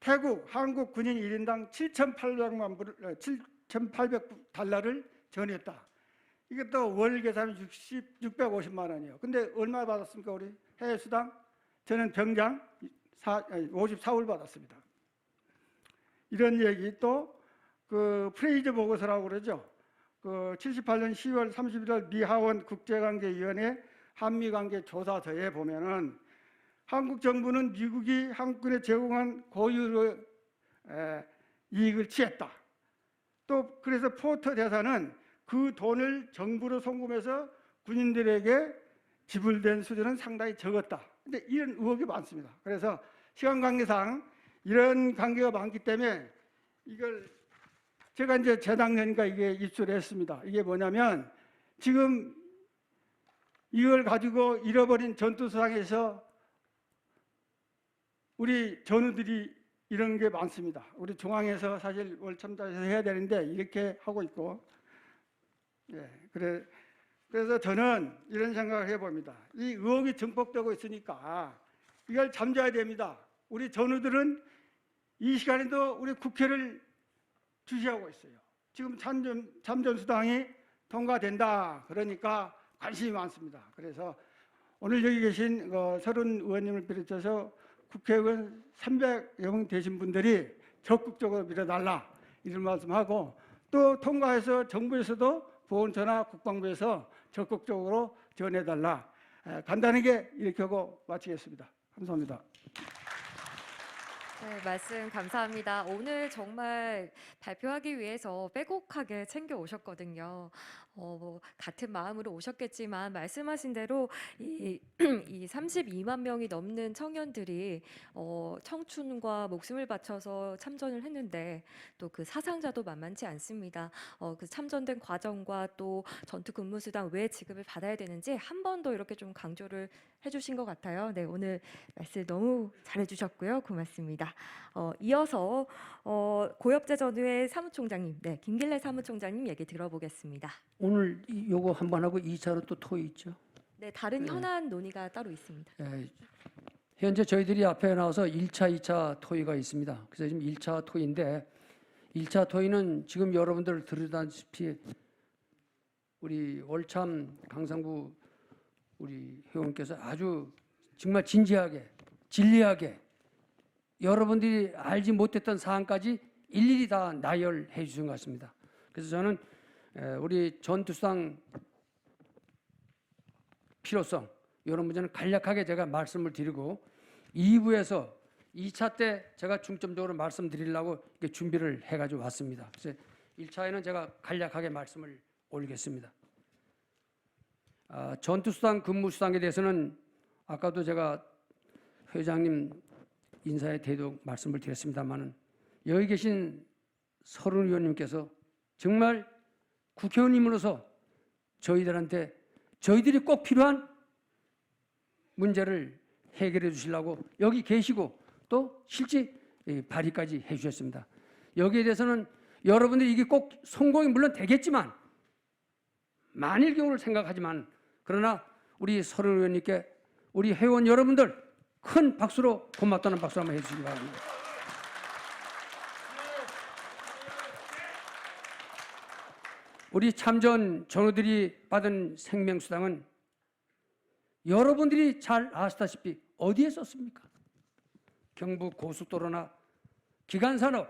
태국 한국 군인 1인당 7,800달러를 전했다. 이것도 월 계산은 650만 원이에요. 근데 얼마 받았습니까? 우리 해외 수당? 저는 병장 54월 받았습니다. 이런 얘기 또 그 프레이즈 보고서라고 그러죠. 그 78년 10월 31일 미하원 국제관계위원회 한미관계 조사서에 보면은 한국 정부는 미국이 한국군에 제공한 고유의 이익을 취했다. 또 그래서 포터 대사는 그 돈을 정부로 송금해서 군인들에게 지불된 수준은 상당히 적었다. 근데 이런 의혹이 많습니다. 그래서 시간 관계상 이런 관계가 많기 때문에 이걸 제가 이제 재작년인가 이게 입수를 했습니다. 이게 뭐냐면 지금 이걸 가지고 잃어버린 전투수당에서 우리 전우들이 이런 게 많습니다. 우리 중앙에서 사실 월참자에서 해야 되는데 이렇게 하고 있고, 그래서 저는 이런 생각을 해봅니다. 이 의혹이 증폭되고 있으니까 이걸 잠재워야 됩니다. 우리 전우들은 이 시간에도 우리 국회를 주시하고 있어요. 지금 참전수당이 통과된다. 그러니까 관심이 많습니다. 그래서 오늘 여기 계신 서른 의원님을 비롯해서 국회의원 300여 명 되신 분들이 적극적으로 밀어달라 이런 말씀하고, 또 통과해서 정부에서도 보훈처나 국방부에서 적극적으로 지원해달라. 간단하게 이렇게 하고 마치겠습니다. 감사합니다. 네, 말씀 감사합니다. 오늘 정말 발표하기 위해서 빼곡하게 챙겨 오셨거든요. 같은 마음으로 오셨겠지만 말씀하신 대로 이 32만 명이 넘는 청년들이 청춘과 목숨을 바쳐서 참전을 했는데 또 그 사상자도 만만치 않습니다. 그 참전된 과정과 또 전투 근무 수당 왜 지급을 받아야 되는지 한 번 더 이렇게 좀 강조를 해주신 것 같아요. 네, 오늘 말씀 너무 잘해주셨고요. 고맙습니다. 이어서 고엽제 전후의 사무총장님, 네, 김길래 사무총장님 얘기 들어보겠습니다. 오늘 요거 한 번 하고 2차로 또 토의 있죠. 네, 다른 현안 논의가 따로 있습니다. 현재 저희들이 앞에 나와서 1차, 2차 토의가 있습니다. 그래서 지금 1차 토의인데 1차 토의는 지금 여러분들 들으다시피 우리 월참 강상구 우리 회원께서 아주 정말 진지하게 진리하게 여러분들이 알지 못했던 사항까지 일일이 다 나열해 주신 것 같습니다. 그래서 저는 우리 전투수당 필요성 이런 문제는 간략하게 제가 말씀을 드리고 2부에서 2차 때 제가 중점적으로 말씀드리려고 이렇게 준비를 해가지고 왔습니다. 그래서 1차에는 제가 간략하게 말씀을 올리겠습니다. 전투수당 근무수당에 대해서는 아까도 제가 회장님 인사에 대도 말씀을 드렸습니다만은 여기 계신 서른 의원님께서 정말 국회의원님으로서 저희들한테 저희들이 꼭 필요한 문제를 해결해 주시려고 여기 계시고 또 실제 발의까지 해 주셨습니다. 여기에 대해서는 여러분들이 이게 꼭 성공이 물론 되겠지만 만일 경우를 생각하지만 그러나 우리 서른 의원님께 우리 회원 여러분들 큰 박수로 고맙다는 박수 한번 해주시기 바랍니다. 우리 참전 전우들이 받은 생명수당은 여러분들이 잘 아시다시피 어디에 썼습니까? 경부 고속도로나 기간산업,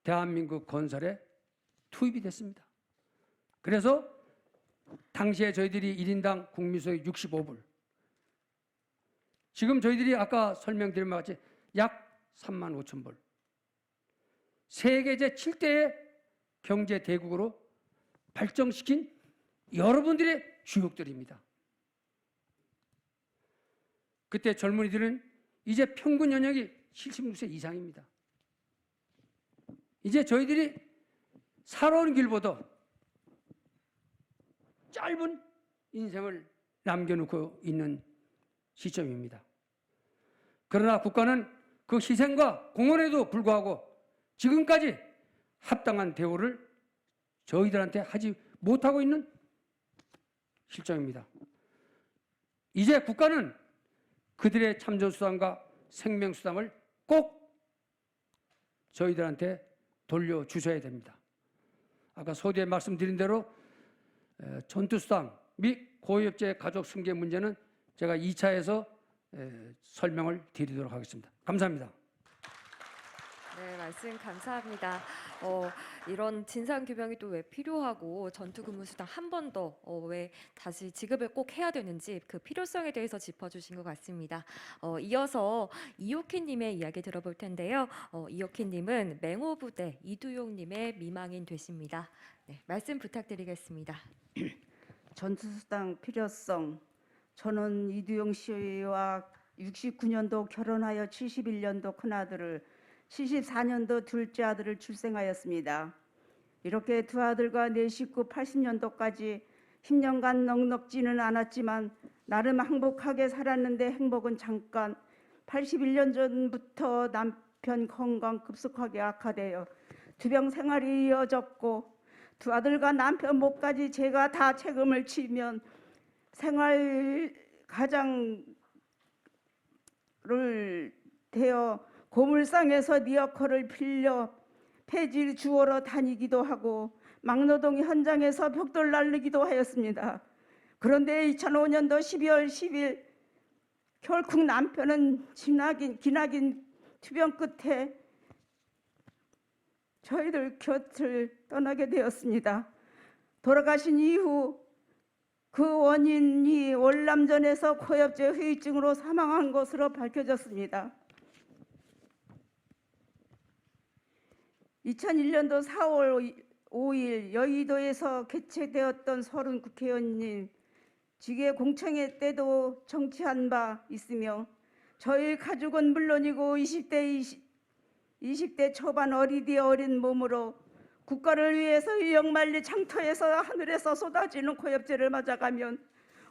대한민국 건설에 투입이 됐습니다. 그래서 당시에 저희들이 1인당 국민소득 65불, 지금 저희들이 아까 설명드린 것 같이 약 3만 5천 불, 세계 제7대의 경제 대국으로 발전시킨 여러분들의 주역들입니다. 그때 젊은이들은 이제 평균 연령이 76세 이상입니다. 이제 저희들이 살아온 길보다 짧은 인생을 남겨놓고 있는 시점입니다. 그러나 국가는 그 희생과 공헌에도 불구하고 지금까지 합당한 대우를 저희들한테 하지 못하고 있는 실정입니다. 이제 국가는 그들의 참전수당과 생명수당을 꼭 저희들한테 돌려주셔야 됩니다. 아까 소대에 말씀드린 대로 전투수당 및 고위업체 가족 승계 문제는 제가 2차에서 설명을 드리도록 하겠습니다. 감사합니다. 네, 말씀 감사합니다. 이런 진상 규명이 또 왜 필요하고 전투근무수당 한 번 더 왜 다시 지급을 꼭 해야 되는지 그 필요성에 대해서 짚어주신 것 같습니다. 이어서 이옥희님의 이야기 들어볼 텐데요. 이옥희님은 맹호부대 이두용님의 미망인 되십니다. 네, 말씀 부탁드리겠습니다. 전투수당 필요성. 저는 이두용 씨와 69년도 결혼하여 71년도 큰아들을 74년도 둘째 아들을 출생하였습니다. 이렇게 두 아들과 내 식구 80년도까지 10년간 넉넉지는 않았지만 나름 행복하게 살았는데 행복은 잠깐 81년 전부터 남편 건강 급속하게 악화되어 투병 생활이 이어졌고 두 아들과 남편 몫까지 제가 다 책임을 지면 생활 가장을 되어 고물상에서 리어커를 빌려 폐질 주워러 다니기도 하고 막노동 현장에서 벽돌 날리기도 하였습니다. 그런데 2005년도 12월 10일 결국 남편은 기나긴 투병 끝에 저희들 곁을 떠나게 되었습니다. 돌아가신 이후 그 원인이 월남전에서 고엽제 후유증으로 사망한 것으로 밝혀졌습니다. 2001년도 4월 5일 여의도에서 개최되었던 서른 국회의원님 직계 공청회 때도 정치한 바 있으며 저희 가족은 물론이고 20대 초반 어린 몸으로 국가를 위해서 유역만리 장터에서 하늘에서 쏟아지는 고엽제를 맞아가면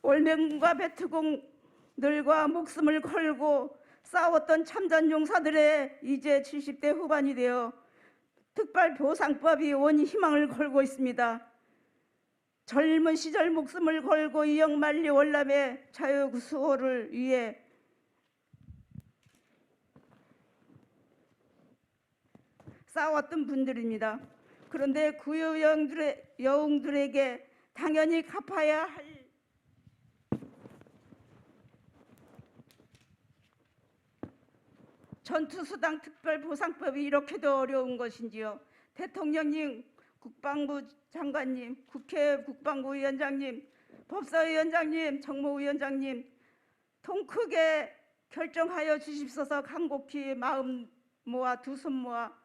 월명과 베트공들과 목숨을 걸고 싸웠던 참전 용사들의 이제 70대 후반이 되어 특별보상법이 온 희망을 걸고 있습니다. 젊은 시절 목숨을 걸고 유역만리 월남의 자유수호를 위해 싸웠던 분들입니다. 그런데 그 영웅들에게 당연히 갚아야 할 전투수당 특별보상법이 이렇게도 어려운 것인지요. 대통령님, 국방부 장관님, 국회 국방부위원장님, 법사위원장님, 정무위원장님 통 크게 결정하여 주십소서. 간곡히 마음 모아 두 손 모아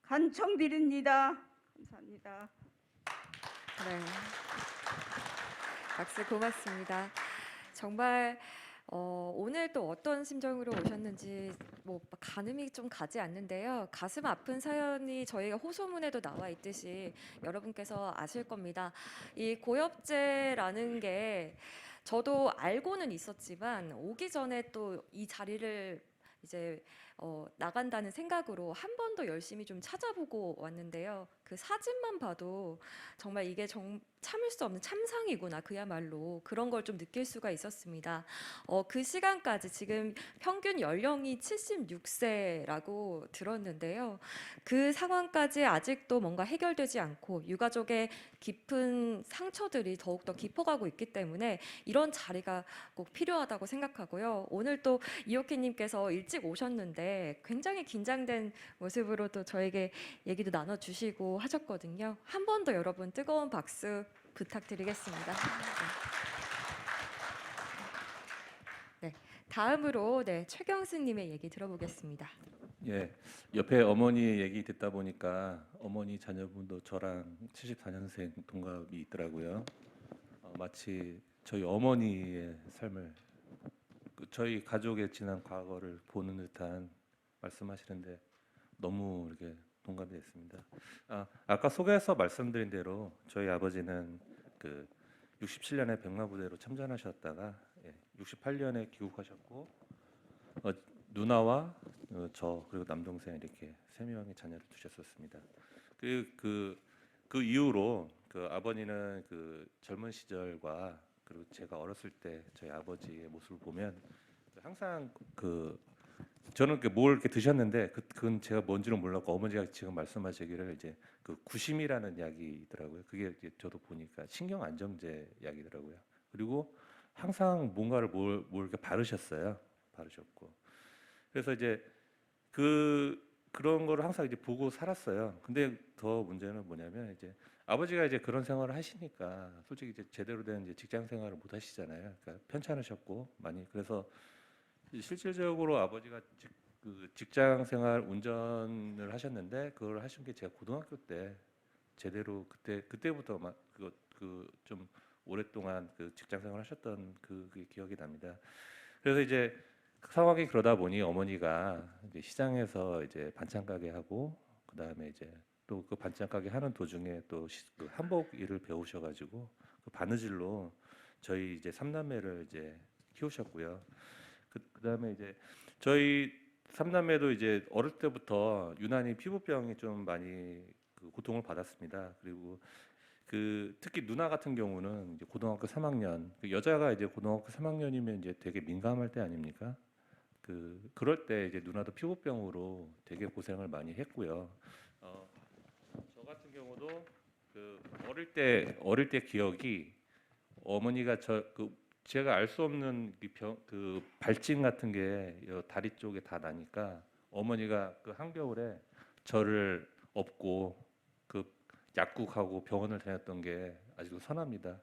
간청드립니다. 감사합니다. 네. 박수 고맙습니다. 정말 오늘 또 어떤 심정으로 오셨는지 뭐 가늠이 좀 가지 않는데요. 가슴 아픈 사연이 저희가 호소문에도 나와 있듯이 여러분께서 아실 겁니다. 이 고엽제라는 게 저도 알고는 있었지만 오기 전에 또 이 자리를 이제 나간다는 생각으로 한 번 더 열심히 좀 찾아보고 왔는데요. 그 사진만 봐도 정말 이게 참을 수 없는 참상이구나, 그야말로 그런 걸 좀 느낄 수가 있었습니다. 그 시간까지 지금 평균 연령이 76세라고 들었는데요. 그 상황까지 아직도 뭔가 해결되지 않고 유가족의 깊은 상처들이 더욱더 깊어가고 있기 때문에 이런 자리가 꼭 필요하다고 생각하고요. 오늘 또 이옥희님께서 일찍 오셨는데 굉장히 긴장된 모습으로 또 저에게 얘기도 나눠주시고 하셨거든요. 한 번 더 여러분 뜨거운 박수 부탁드리겠습니다. 네, 다음으로 최경수님의 얘기 들어보겠습니다. 예, 옆에 어머니 얘기 듣다 보니까 어머니 자녀분도 저랑 74년생 동갑이 있더라고요. 마치 저희 어머니의 삶을, 저희 가족의 지난 과거를 보는 듯한 말씀하시는데 너무 이렇게 동감이 됐습니다. 아까 소개해서 말씀드린 대로 저희 아버지는 그 67년에 백마부대로 참전하셨다가 68년에 귀국하셨고 누나와 저 그리고 남동생 이렇게 3명의 자녀를 두셨었습니다. 그 이후로 그 아버님은 그 젊은 시절과 그리고 제가 어렸을 때 저희 아버지의 모습을 보면 항상 저는 뭘 이렇게 드셨는데 그건 제가 뭔지는 몰랐고 어머니가 지금 말씀하시기를 이제 그 구심이라는 약이 있더라고요. 그게 이제 저도 보니까 신경 안정제 약이더라고요. 그리고 항상 뭔가를 뭘 이렇게 바르셨고 그래서 이제 그런 거를 항상 이제 보고 살았어요. 근데 더 문제는 뭐냐면 이제 아버지가 이제 그런 생활을 하시니까 솔직히 이제 제대로 된 이제 직장 생활을 못 하시잖아요. 그러니까 편찮으셨고 많이. 그래서 실질적으로 아버지가 직장 생활 운전을 하셨는데 그걸 하신 게 제가 고등학교 때 제대로 그때부터 막 좀 오랫동안 그 직장 생활 하셨던 그게 기억이 납니다. 그래서 이제 상황이 그러다 보니 어머니가 이제 시장에서 이제 반찬 가게 하고 그다음에 이제 또 그 반찬 가게 하는 도중에 또 그 한복 일을 배우셔가지고 그 바느질로 저희 이제 3남매를 이제 키우셨고요. 그다음에 이제 저희 3남매도 이제 어릴 때부터 유난히 피부병이 좀 많이 고통을 받았습니다. 그리고 특히 누나 같은 경우는 이제 고등학교 3학년 여자가 이제 고등학교 3학년이면 이제 되게 민감할 때 아닙니까? 그럴 때 이제 누나도 피부병으로 되게 고생을 많이 했고요. 저 같은 경우도 어릴 때 기억이 어머니가 제가 알 수 없는 발진 같은 게 다리 쪽에 다 나니까 어머니가 한겨울에 저를 업고 약국하고 병원을 다녔던 게 아직도 선합니다.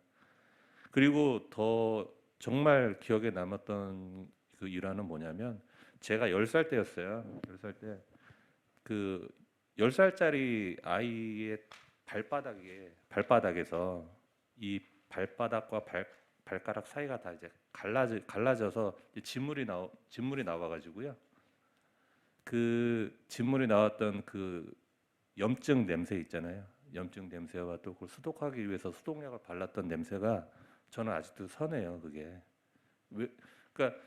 그리고 더 정말 기억에 남았던 그 일화는 뭐냐면 제가 10살 때였어요. 10살 때 10살짜리 아이의 발바닥에서 이 발바닥과 발가락 사이가 다 이제 갈라져서 진물이 나와가지고요. 그 진물이 나왔던 그 염증 냄새 있잖아요. 염증 냄새와 또 그걸 수독하기 위해서 수독약을 발랐던 냄새가 저는 아직도 선해요. 그게 그러니까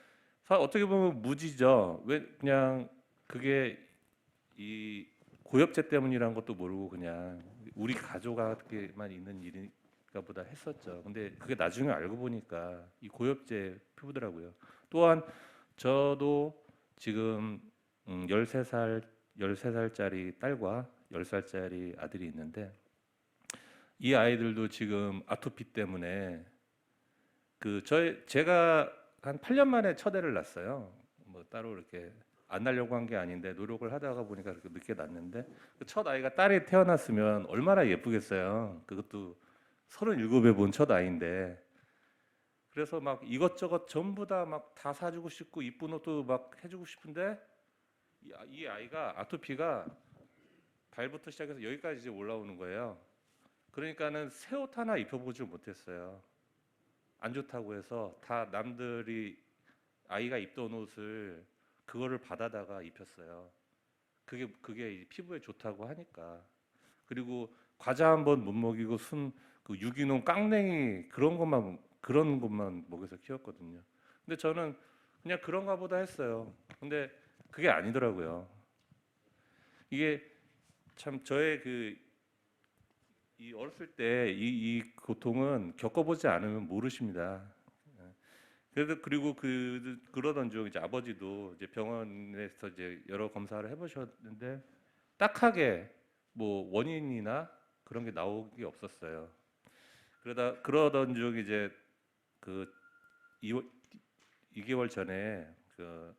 어떻게 보면 무지죠. 왜 그냥 그게 이 고엽제 때문이란 것도 모르고 그냥 우리 가족에게만 있는 일인가 보다 했었죠. 근데 그게 나중에 알고 보니까 이 고엽제 피부더라고요. 또한 저도 지금 13살짜리 딸과 10살짜리 아들이 있는데 이 아이들도 지금 아토피 때문에 제가 한 8년 만에 첫 애를 낳았어요. 뭐 따로 이렇게 안 낳으려고 한 게 아닌데 노력을 하다가 보니까 그렇게 늦게 낳는데 그 첫 아이가 딸이 태어났으면 얼마나 예쁘겠어요. 그것도 37에 본 첫 아이인데 그래서 막 이것저것 전부 다 막 다 사주고 싶고 이쁜 옷도 막 해주고 싶은데 이 아이가 아토피가 발부터 시작해서 여기까지 이제 올라오는 거예요. 그러니까는 새 옷 하나 입혀보지 못했어요. 안 좋다고 해서 다 남들이 아이가 입던 옷을 그거를 받아다가 입혔어요. 그게 이 피부에 좋다고 하니까. 그리고 과자 한번 못 먹이고 그 유기농 깡냉이 그런 것만 먹여서 키웠거든요. 근데 저는 그냥 그런가 보다 했어요. 근데 그게 아니더라고요. 이게 참 저의 이 어렸을 때 이 고통은 겪어보지 않으면 모르십니다. 그리고 그러던 중 이제 아버지도 이제 병원에서 이제 여러 검사를 해보셨는데 딱하게 뭐 원인이나 그런 게 나오기 없었어요. 그러던 중 이제 그 2개월 전에 그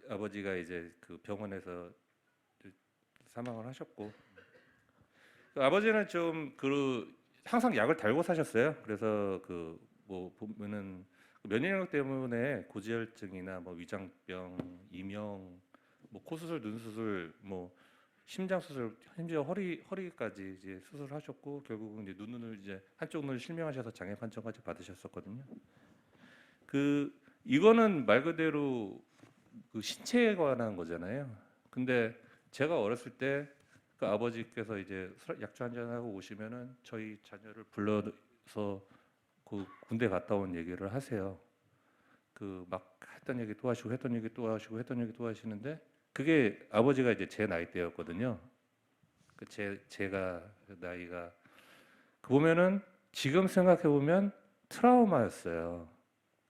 아버지가 이제 그 병원에서 사망을 하셨고 그 아버지는 좀 항상 약을 달고 사셨어요. 그래서 뭐 보면은 면역력 때문에 고지혈증이나 뭐 위장병, 이명, 뭐 코 수술, 눈 수술, 뭐 심장 수술, 심지어 허리까지 이제 수술하셨고 결국은 이제 눈을 이제 한쪽 눈을 실명하셔서 장애 판정까지 받으셨었거든요. 이거는 말 그대로 그 신체에 관한 거잖아요. 근데 제가 어렸을 때 그 아버지께서 이제 약주 한잔 하고 오시면은 저희 자녀를 불러서 그 군대 갔다 온 얘기를 하세요. 그 막 했던 얘기 또 하시고 했던 얘기 또 하시고 했던 얘기 또 하시는데 그게 아버지가 이제 제 나이대였거든요. 제가 나이가 보면은 지금 생각해 보면 트라우마였어요.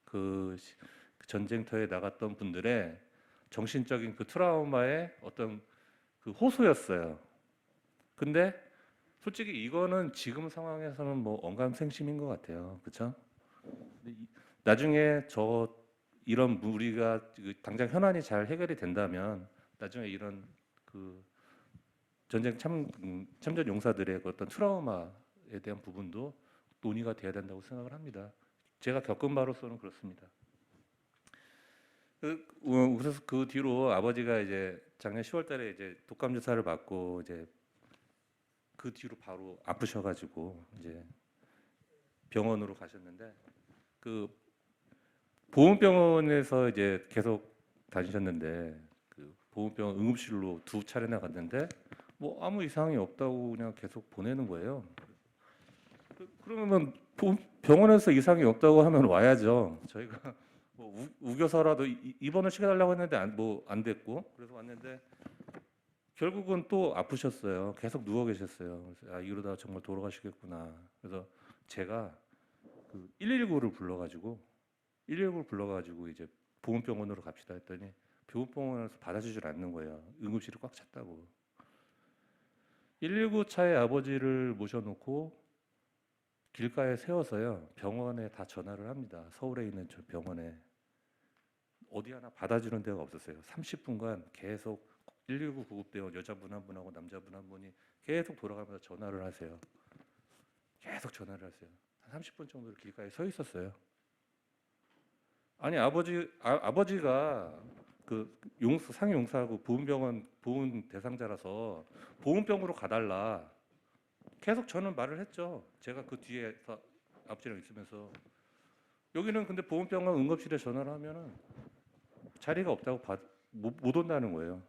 그 전쟁터에 나갔던 분들의 정신적인 그 트라우마의 어떤 그 호소였어요. 근데 솔직히 이거는 지금 상황에서는 뭐 언감생심인 것 같아요. 그렇죠? 나중에 이런 우리가 당장 현안이 잘 해결이 된다면 나중에 이런 그 전쟁 참전 용사들의 그 어떤 트라우마에 대한 부분도 논의가 돼야 된다고 생각을 합니다. 제가 겪은 바로서는 그렇습니다. 그래서 그 뒤로 아버지가 이제 작년 10월달에 이제 독감 주사를 받고 이제 그 뒤로 바로 아프셔가지고 이제 병원으로 가셨는데 그 보훈병원에서 이제 계속 다니셨는데 그 보훈병원 응급실로 2차례나 갔는데 뭐 아무 이상이 없다고 그냥 계속 보내는 거예요. 그러면 병원에서 이상이 없다고 하면 와야죠. 저희가 뭐 우겨서라도 입원을 시켜달라고 했는데 안 됐고 그래서 왔는데 결국은 또 아프셨어요. 계속 누워 계셨어요. 그래서 이러다가 정말 돌아가시겠구나. 그래서 제가 119를 불러가지고 이제 보훈병원으로 갑시다 했더니 보훈병원에서 받아주질 않는 거예요. 응급실이 꽉 찼다고. 119 차에 아버지를 모셔놓고 길가에 세워서요. 병원에 다 전화를 합니다. 서울에 있는 저 병원에. 어디 하나 받아주는 데가 없었어요. 30분간 계속 119 구급대원 여자분 한 분하고 남자분 한 분이 계속 돌아가면서 전화를 하세요. 계속 전화를 하세요. 한 30분 정도 길가에 서 있었어요. 아니 아버지가 그 상해 용사하고 보훈병원 보훈 대상자라서 보훈병으로 가달라. 계속 저는 말을 했죠. 제가 그 뒤에서 아버지랑 있으면서 여기는 근데 보훈병원 응급실에 전화를 하면은 자리가 없다고 못 온다는 거예요.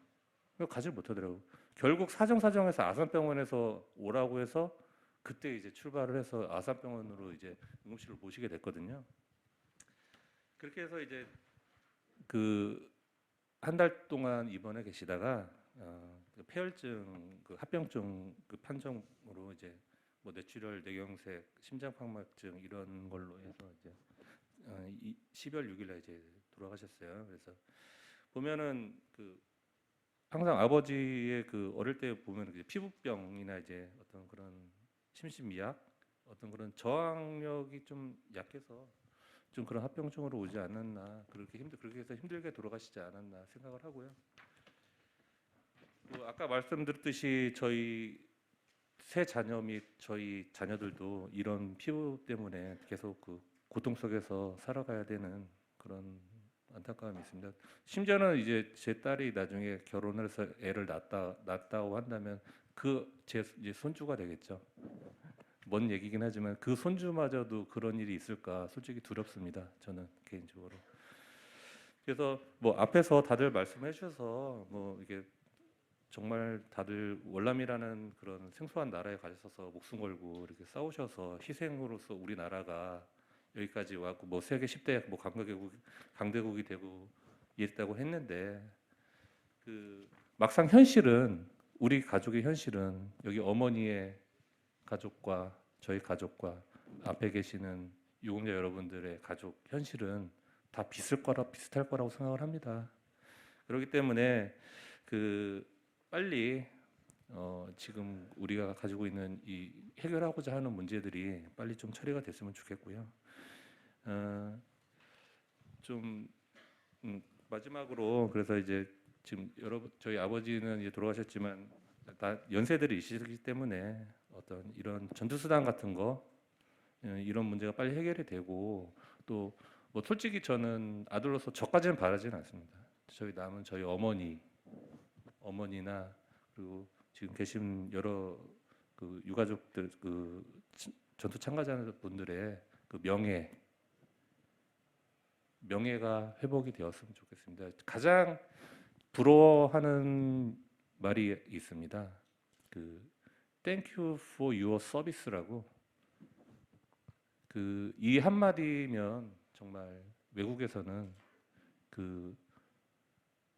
가지 못하더라고요. 결국 사정사정해서 아산병원에서 오라고 해서 그때 이제 출발을 해서 아산병원으로 이제 응급실을 모시게 됐거든요. 그렇게 해서 이제 한 달 동안 입원해 계시다가 폐혈증, 합병증 판정으로 이제 뭐 뇌출혈, 뇌경색, 심장팍막증 이런 걸로 해서 이제 12월 6일에 이제 돌아가셨어요. 그래서 보면은 항상 아버지의 어릴 때 보면 피부병이나 이제 어떤 그런 심신미약, 어떤 그런 저항력이 좀 약해서 좀 그런 합병증으로 오지 않았나, 그렇게 해서 힘들게 돌아가시지 않았나 생각을 하고요. 또 아까 말씀드렸듯이 저희 세 자녀 및 저희 자녀들도 이런 피부 때문에 계속 그 고통 속에서 살아가야 되는 그런 안타까움이 있습니다. 심지어는 이제 제 딸이 나중에 결혼을 해서 애를 낳았다고 한다면 제 이제 손주가 되겠죠. 먼 얘기긴 하지만 그 손주마저도 그런 일이 있을까 솔직히 두렵습니다. 저는 개인적으로. 그래서 뭐 앞에서 다들 말씀해 주셔서 뭐 이게 정말 다들 월남이라는 그런 생소한 나라에 가셔서 목숨 걸고 이렇게 싸우셔서 희생으로서 우리나라가 여기까지 왔고 뭐 세계 10대 뭐 강대국이 되고 이랬다고 했는데 그 막상 현실은 우리 가족의 현실은 여기 어머니의 가족과 저희 가족과 앞에 계시는 유공자 여러분들의 가족 현실은 다 비슷할 거라고 생각을 합니다. 그렇기 때문에 빨리 지금 우리가 가지고 있는 이 해결하고자 하는 문제들이 빨리 좀 처리가 됐으면 좋겠고요. 마지막으로 그래서 이제 지금 저희 아버지는 이제 돌아가셨지만 다 연세들이 있으시기 때문에 어떤 이런 전투수단 같은 거 이런 문제가 빨리 해결이 되고 또 뭐 솔직히 저는 아들로서 저까지는 바라지는 않습니다. 저희 어머니나 그리고 지금 계신 여러 그 유가족들 전투 참가자분들의 그 명예가 회복이 되었으면 좋겠습니다. 가장 부러워하는 말이 있습니다. Thank you for your service라고. 이 한마디면 정말 외국에서는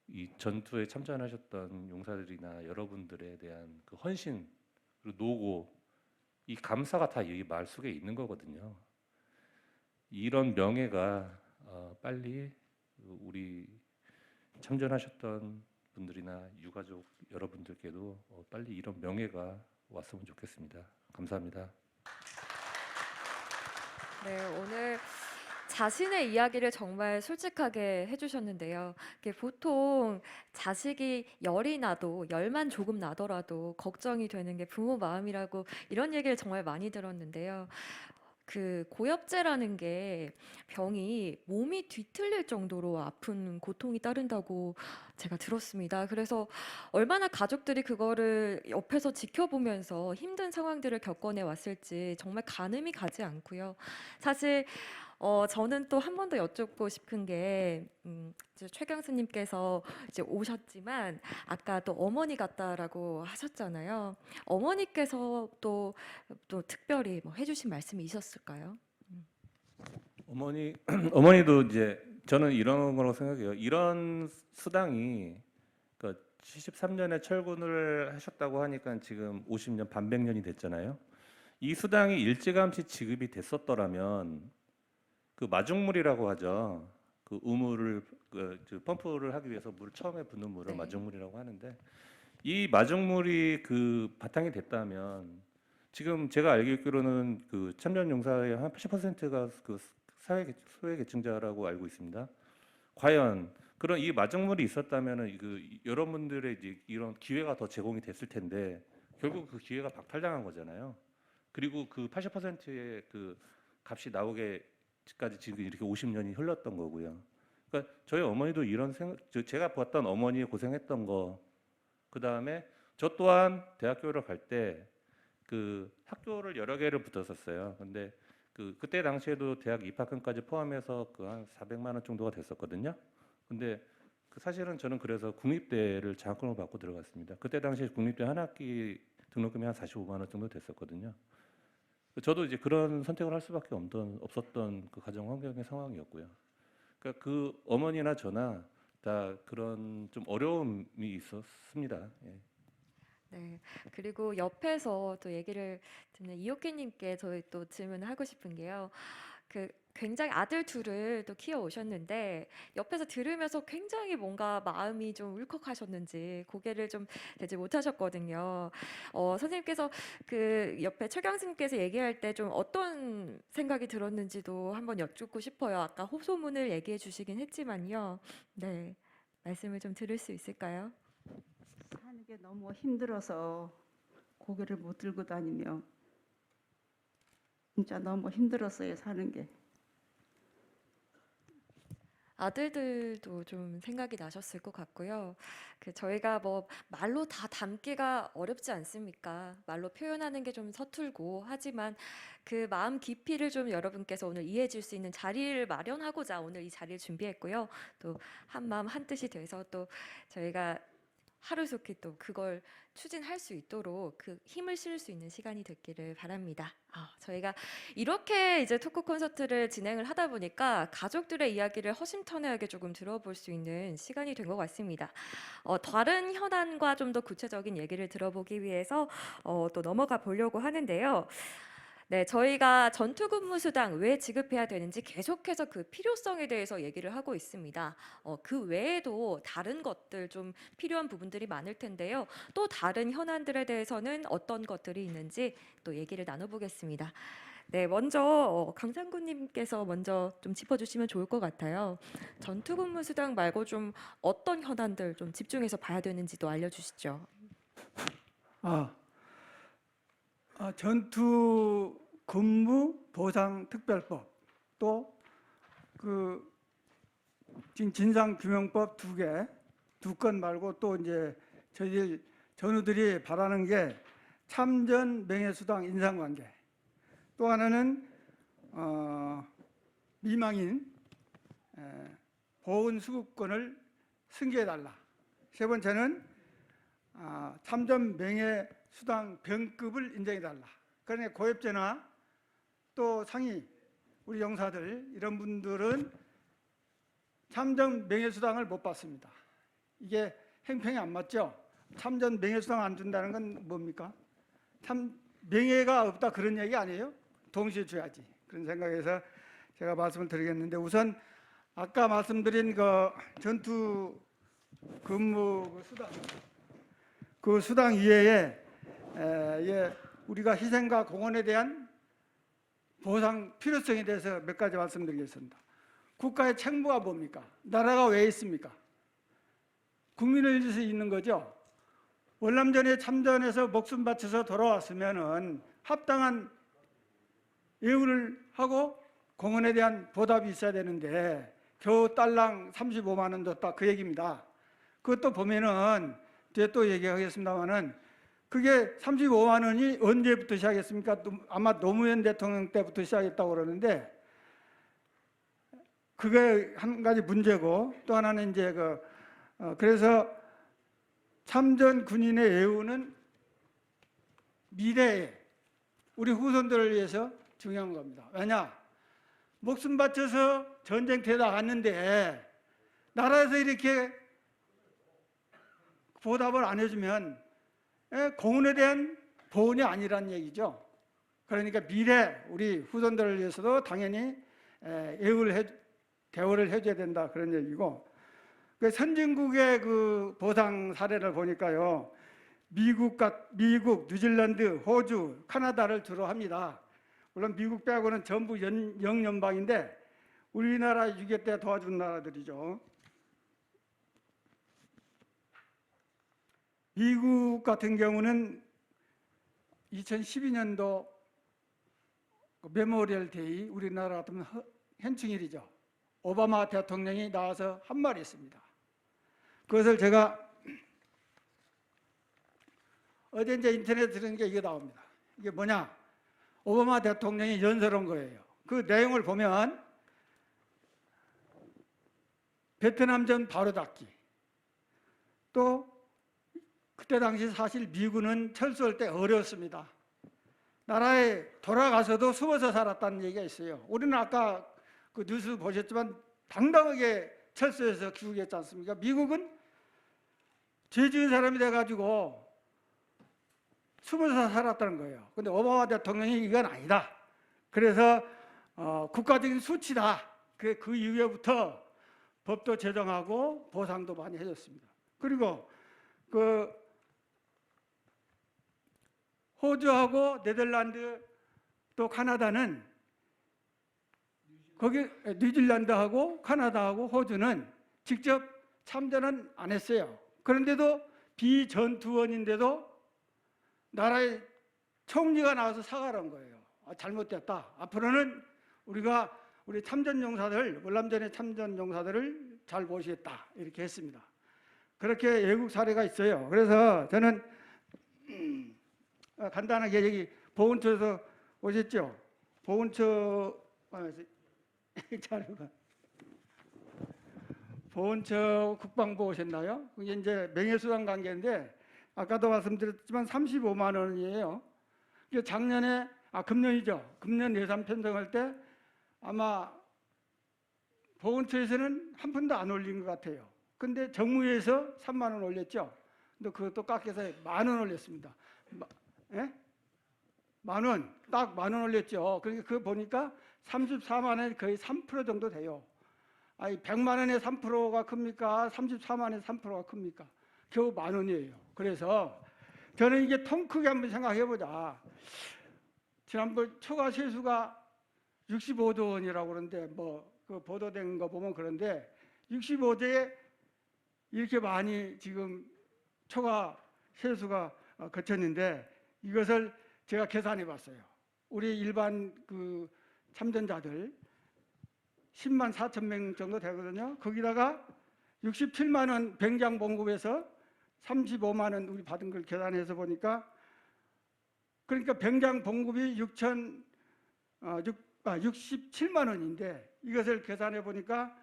이 전투에 참전하셨던 용사들이나 여러분들에 대한 그 헌신 그리고 노고 이 감사가 다 이 말 속에 있는 거거든요. 이런 명예가 빨리 우리 참전하셨던 분들이나 유가족 여러분들께도 빨리 이런 명예가 왔으면 좋겠습니다. 감사합니다. 네, 오늘 자신의 이야기를 정말 솔직하게 해주셨는데요. 이게 보통 자식이 열만 조금 나더라도 걱정이 되는 게 부모 마음이라고 이런 얘기를 정말 많이 들었는데요. 고엽제라는 게 병이 몸이 뒤틀릴 정도로 아픈 고통이 따른다고 제가 들었습니다. 그래서 얼마나 가족들이 그거를 옆에서 지켜보면서 힘든 상황들을 겪어내 왔을지 정말 가늠이 가지 않고요. 사실 저는 또 한 번 더 여쭙고 싶은 게 이제 최 교수님께서 이제 오셨지만 아까 또 어머니 같다라고 하셨잖아요. 어머니께서 또 특별히 뭐 해주신 말씀이 있었을까요? 어머니도 이제 저는 이런 거라고 생각해요. 이런 수당이 73년에 철군을 하셨다고 하니까 지금 50년 반백년이 됐잖아요. 이 수당이 일찌감치 지급이 됐었더라면 마중물이라고 하죠. 우물을 펌프를 하기 위해서 물 처음에 붓는 물을 네. 마중물이라고 하는데 이 마중물이 바탕이 됐다면 지금 제가 알기로는 참전 용사의 한 80%가 소외계층자라고 알고 있습니다. 과연 그런 이 마중물이 있었다면은 여러분들의 이제 이런 기회가 더 제공이 됐을 텐데 결국 그 기회가 박탈당한 거잖아요. 그리고 80%의 값이 나오게까지 지금 이렇게 50년이 흘렀던 거고요. 그러니까 저희 어머니도 제가 봤던 어머니의 고생했던 거, 그 다음에 저 또한 대학교를 갈 때 학교를 여러 개를 붙었었어요. 근데 그때 당시에도 대학 입학금까지 포함해서 한 400만 원 정도가 됐었거든요. 근데 사실은 저는 그래서 국립대를 장학금을 받고 들어갔습니다. 그때 당시에 국립대 한 학기 등록금이 한 45만 원 정도 됐었거든요. 저도 이제 그런 선택을 할 수밖에 없었던 가정 환경의 상황이었고요. 그러니까 어머니나 저나 다 그런 좀 어려움이 있었습니다. 예. 네. 그리고 옆에서 또 얘기를 듣는 이옥희님께 저희 또 질문을 하고 싶은 게요. 굉장히 아들 둘을 또 키워 오셨는데 옆에서 들으면서 굉장히 뭔가 마음이 좀 울컥하셨는지 고개를 좀 대지 못하셨거든요. 선생님께서 그 옆에 최경수님께서 얘기할 때 좀 어떤 생각이 들었는지도 한번 여쭙고 싶어요. 아까 호소문을 얘기해 주시긴 했지만요. 네, 말씀을 좀 들을 수 있을까요? 사는 게 너무 힘들어서 고개를 못 들고 다니며 진짜 너무 힘들었어요, 사는 게. 아들들도 좀 생각이 나셨을 것 같고요. 저희가 뭐 말로 다 담기가 어렵지 않습니까? 말로 표현하는 게 좀 서툴고 하지만 그 마음 깊이를 좀 여러분께서 오늘 이해해 줄 수 있는 자리를 마련하고자 오늘 이 자리를 준비했고요. 또 한마음 한뜻이 돼서 또 저희가 하루속히 또 그걸 추진할 수 있도록 그 힘을 실을 수 있는 시간이 됐기를 바랍니다. 저희가 이렇게 이제 토크 콘서트를 진행을 하다 보니까 가족들의 이야기를 허심탄회하게 조금 들어볼 수 있는 시간이 된 것 같습니다. 다른 현안과 좀 더 구체적인 얘기를 들어보기 위해서 또 넘어가 보려고 하는데요. 네, 저희가 전투근무 수당 왜 지급해야 되는지 계속해서 그 필요성에 대해서 얘기를 하고 있습니다. 그 외에도 다른 것들 좀 필요한 부분들이 많을 텐데요. 또 다른 현안들에 대해서는 어떤 것들이 있는지 또 얘기를 나눠보겠습니다. 네, 먼저 강상구님께서 먼저 좀 짚어주시면 좋을 것 같아요. 전투근무 수당 말고 좀 어떤 현안들 좀 집중해서 봐야 되는지도 알려주시죠. 전투 근무 보상 특별법 또 지금 진상규명법 두 건 말고 또 이제 저희들 전우들이 바라는 게 참전 명예수당 인상관계, 또 하나는 미망인 보훈 수급권을 승계해달라. 세 번째는 참전 명예수당 병급을 인정해달라. 그러니 고엽제나 또 상위 우리 영사들 이런 분들은 참전 명예수당을 못 받습니다. 이게 행평이 안 맞죠? 참전 명예수당 안 준다는 건 뭡니까? 참 명예가 없다 그런 얘기 아니에요? 동시에 줘야지. 그런 생각에서 제가 말씀을 드리겠는데, 우선 아까 말씀드린 그 전투 근무 그 수당 이외에 우리가 희생과 공헌에 대한 보상 필요성에 대해서 몇 가지 말씀드리겠습니다. 국가의 책무가 뭡니까? 나라가 왜 있습니까? 국민을 위해서 있는 거죠. 월남전에 참전해서 목숨 바쳐서 돌아왔으면은 합당한 예우를 하고 공헌에 대한 보답이 있어야 되는데 겨우 딸랑 35만 원 줬다 그 얘기입니다. 그것도 보면은 뒤에 또 얘기하겠습니다만은 그게 35만 원이 언제부터 시작했습니까? 아마 노무현 대통령 때부터 시작했다고 그러는데 그게 한 가지 문제고, 또 하나는 이제 그래서 참전 군인의 예우는 미래에 우리 후손들을 위해서 중요한 겁니다. 왜냐? 목숨 바쳐서 전쟁터에 나갔는데 나라에서 이렇게 보답을 안 해주면 공헌에 대한 보훈이 아니란 얘기죠. 그러니까 미래 우리 후손들을 위해서도 당연히 대우를 해줘야 된다 그런 얘기고, 그 선진국의 그 보상 사례를 보니까요, 미국, 뉴질랜드, 호주, 카나다를 주로 합니다. 물론 미국 빼고는 전부 영연방인데 우리나라 6.25 때 도와준 나라들이죠. 미국 같은 경우는 2012년도 메모리얼 데이, 우리나라 같으면 현충일이죠. 오바마 대통령이 나와서 한 말이 있습니다. 그것을 제가 어제 이제 인터넷에 들은 게 이게 나옵니다. 이게 뭐냐? 오바마 대통령이 연설한 거예요. 그 내용을 보면 베트남전 바로 닫기, 또 그때 당시 사실 미군은 철수할 때 어려웠습니다. 나라에 돌아가서도 숨어서 살았다는 얘기가 있어요. 우리는 아까 그 뉴스 보셨지만 당당하게 철수해서 귀국했지 않습니까? 미국은 죄 지은 사람이 돼가지고 숨어서 살았다는 거예요. 근데 오바마 대통령이 이건 아니다. 그래서 국가적인 수치다. 그 이후에부터 법도 제정하고 보상도 많이 해줬습니다. 그리고 그 호주하고 네덜란드 또 카나다는 거기 뉴질랜드하고 카나다하고 호주는 직접 참전은 안 했어요. 그런데도 비전투원인데도 나라의 총리가 나와서 사과를 한 거예요. 잘못됐다. 앞으로는 우리가 우리 참전용사들, 월남전의 참전용사들을 잘 모시겠다. 이렇게 했습니다. 그렇게 외국 사례가 있어요. 그래서 저는 간단하게 여기 보훈처에서 오셨죠? 보훈처 자료가 보훈처 국방부 오셨나요? 그게 이제 명예수당 관계인데 아까도 말씀드렸지만 35만 원이에요. 이게 작년에 금년이죠. 금년 예산 편성할 때 아마 보훈처에서는 한 푼도 안 올린 것 같아요. 근데 정무위에서 3만 원 올렸죠. 근데 그것도 깎여서 10,000원 올렸습니다. 예? 10,000원, 딱 10,000원 올렸죠. 그러니까 그거 보니까 34만 원이 거의 3% 정도 돼요. 아니 100만 원에 3%가 큽니까? 34만 원에 3%가 큽니까? 겨우 10,000원이에요. 그래서 저는 이게 통 크게 한번 생각해 보자. 지난번 초과 세수가 65조 원이라고 그러는데 그 보도된 거 보면 그런데 65조에 이렇게 많이 지금 초과 세수가 거쳤는데 이것을 제가 계산해 봤어요. 우리 일반 그 참전자들 10만 4천 명 정도 되거든요. 거기다가 67만 원 병장 봉급에서 35만 원 우리 받은 걸 계산해서 보니까 그러니까 병장 봉급이 67만 원인데 이것을 계산해 보니까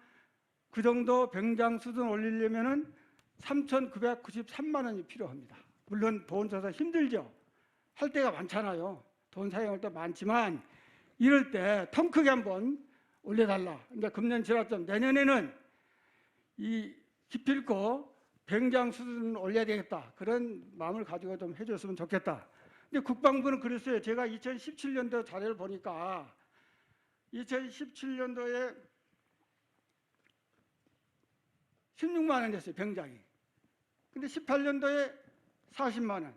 그 정도 병장 수준 올리려면은 3,993만 원이 필요합니다. 물론 보훈처에서 힘들죠. 할 때가 많잖아요. 돈 사용할 때 많지만 이럴 때 통 크게 한번 올려달라. 근데 금년 지났죠. 내년에는 이 기필코 병장 수준 올려야 되겠다. 그런 마음을 가지고 좀 해줬으면 좋겠다. 근데 국방부는 그랬어요. 제가 2017년도 자료를 보니까 2017년도에 16만 원 됐어요. 병장이. 근데 18년도에 40만 원,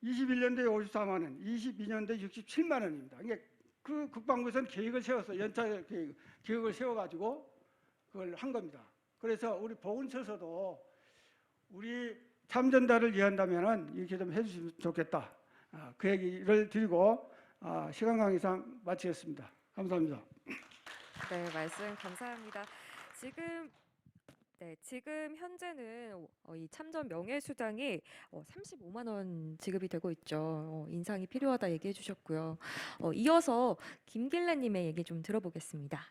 21년도에 54만 원, 22년도에 67만 원입니다. 그러니까 그 국방부에서는 계획을 세웠어요. 연차 계획을 세워가지고 그걸 한 겁니다. 그래서 우리 보훈처에서도 우리 참전자를 위한다면 이렇게 좀 해주시면 좋겠다. 그 얘기를 드리고 시간 관계상 마치겠습니다. 감사합니다. 네, 말씀 감사합니다. 지금 현재는 이 참전 명예수당이 35만 원 지급이 되고 있죠. 인상이 필요하다 얘기해 주셨고요. 이어서 김길래님의 얘기 좀 들어보겠습니다.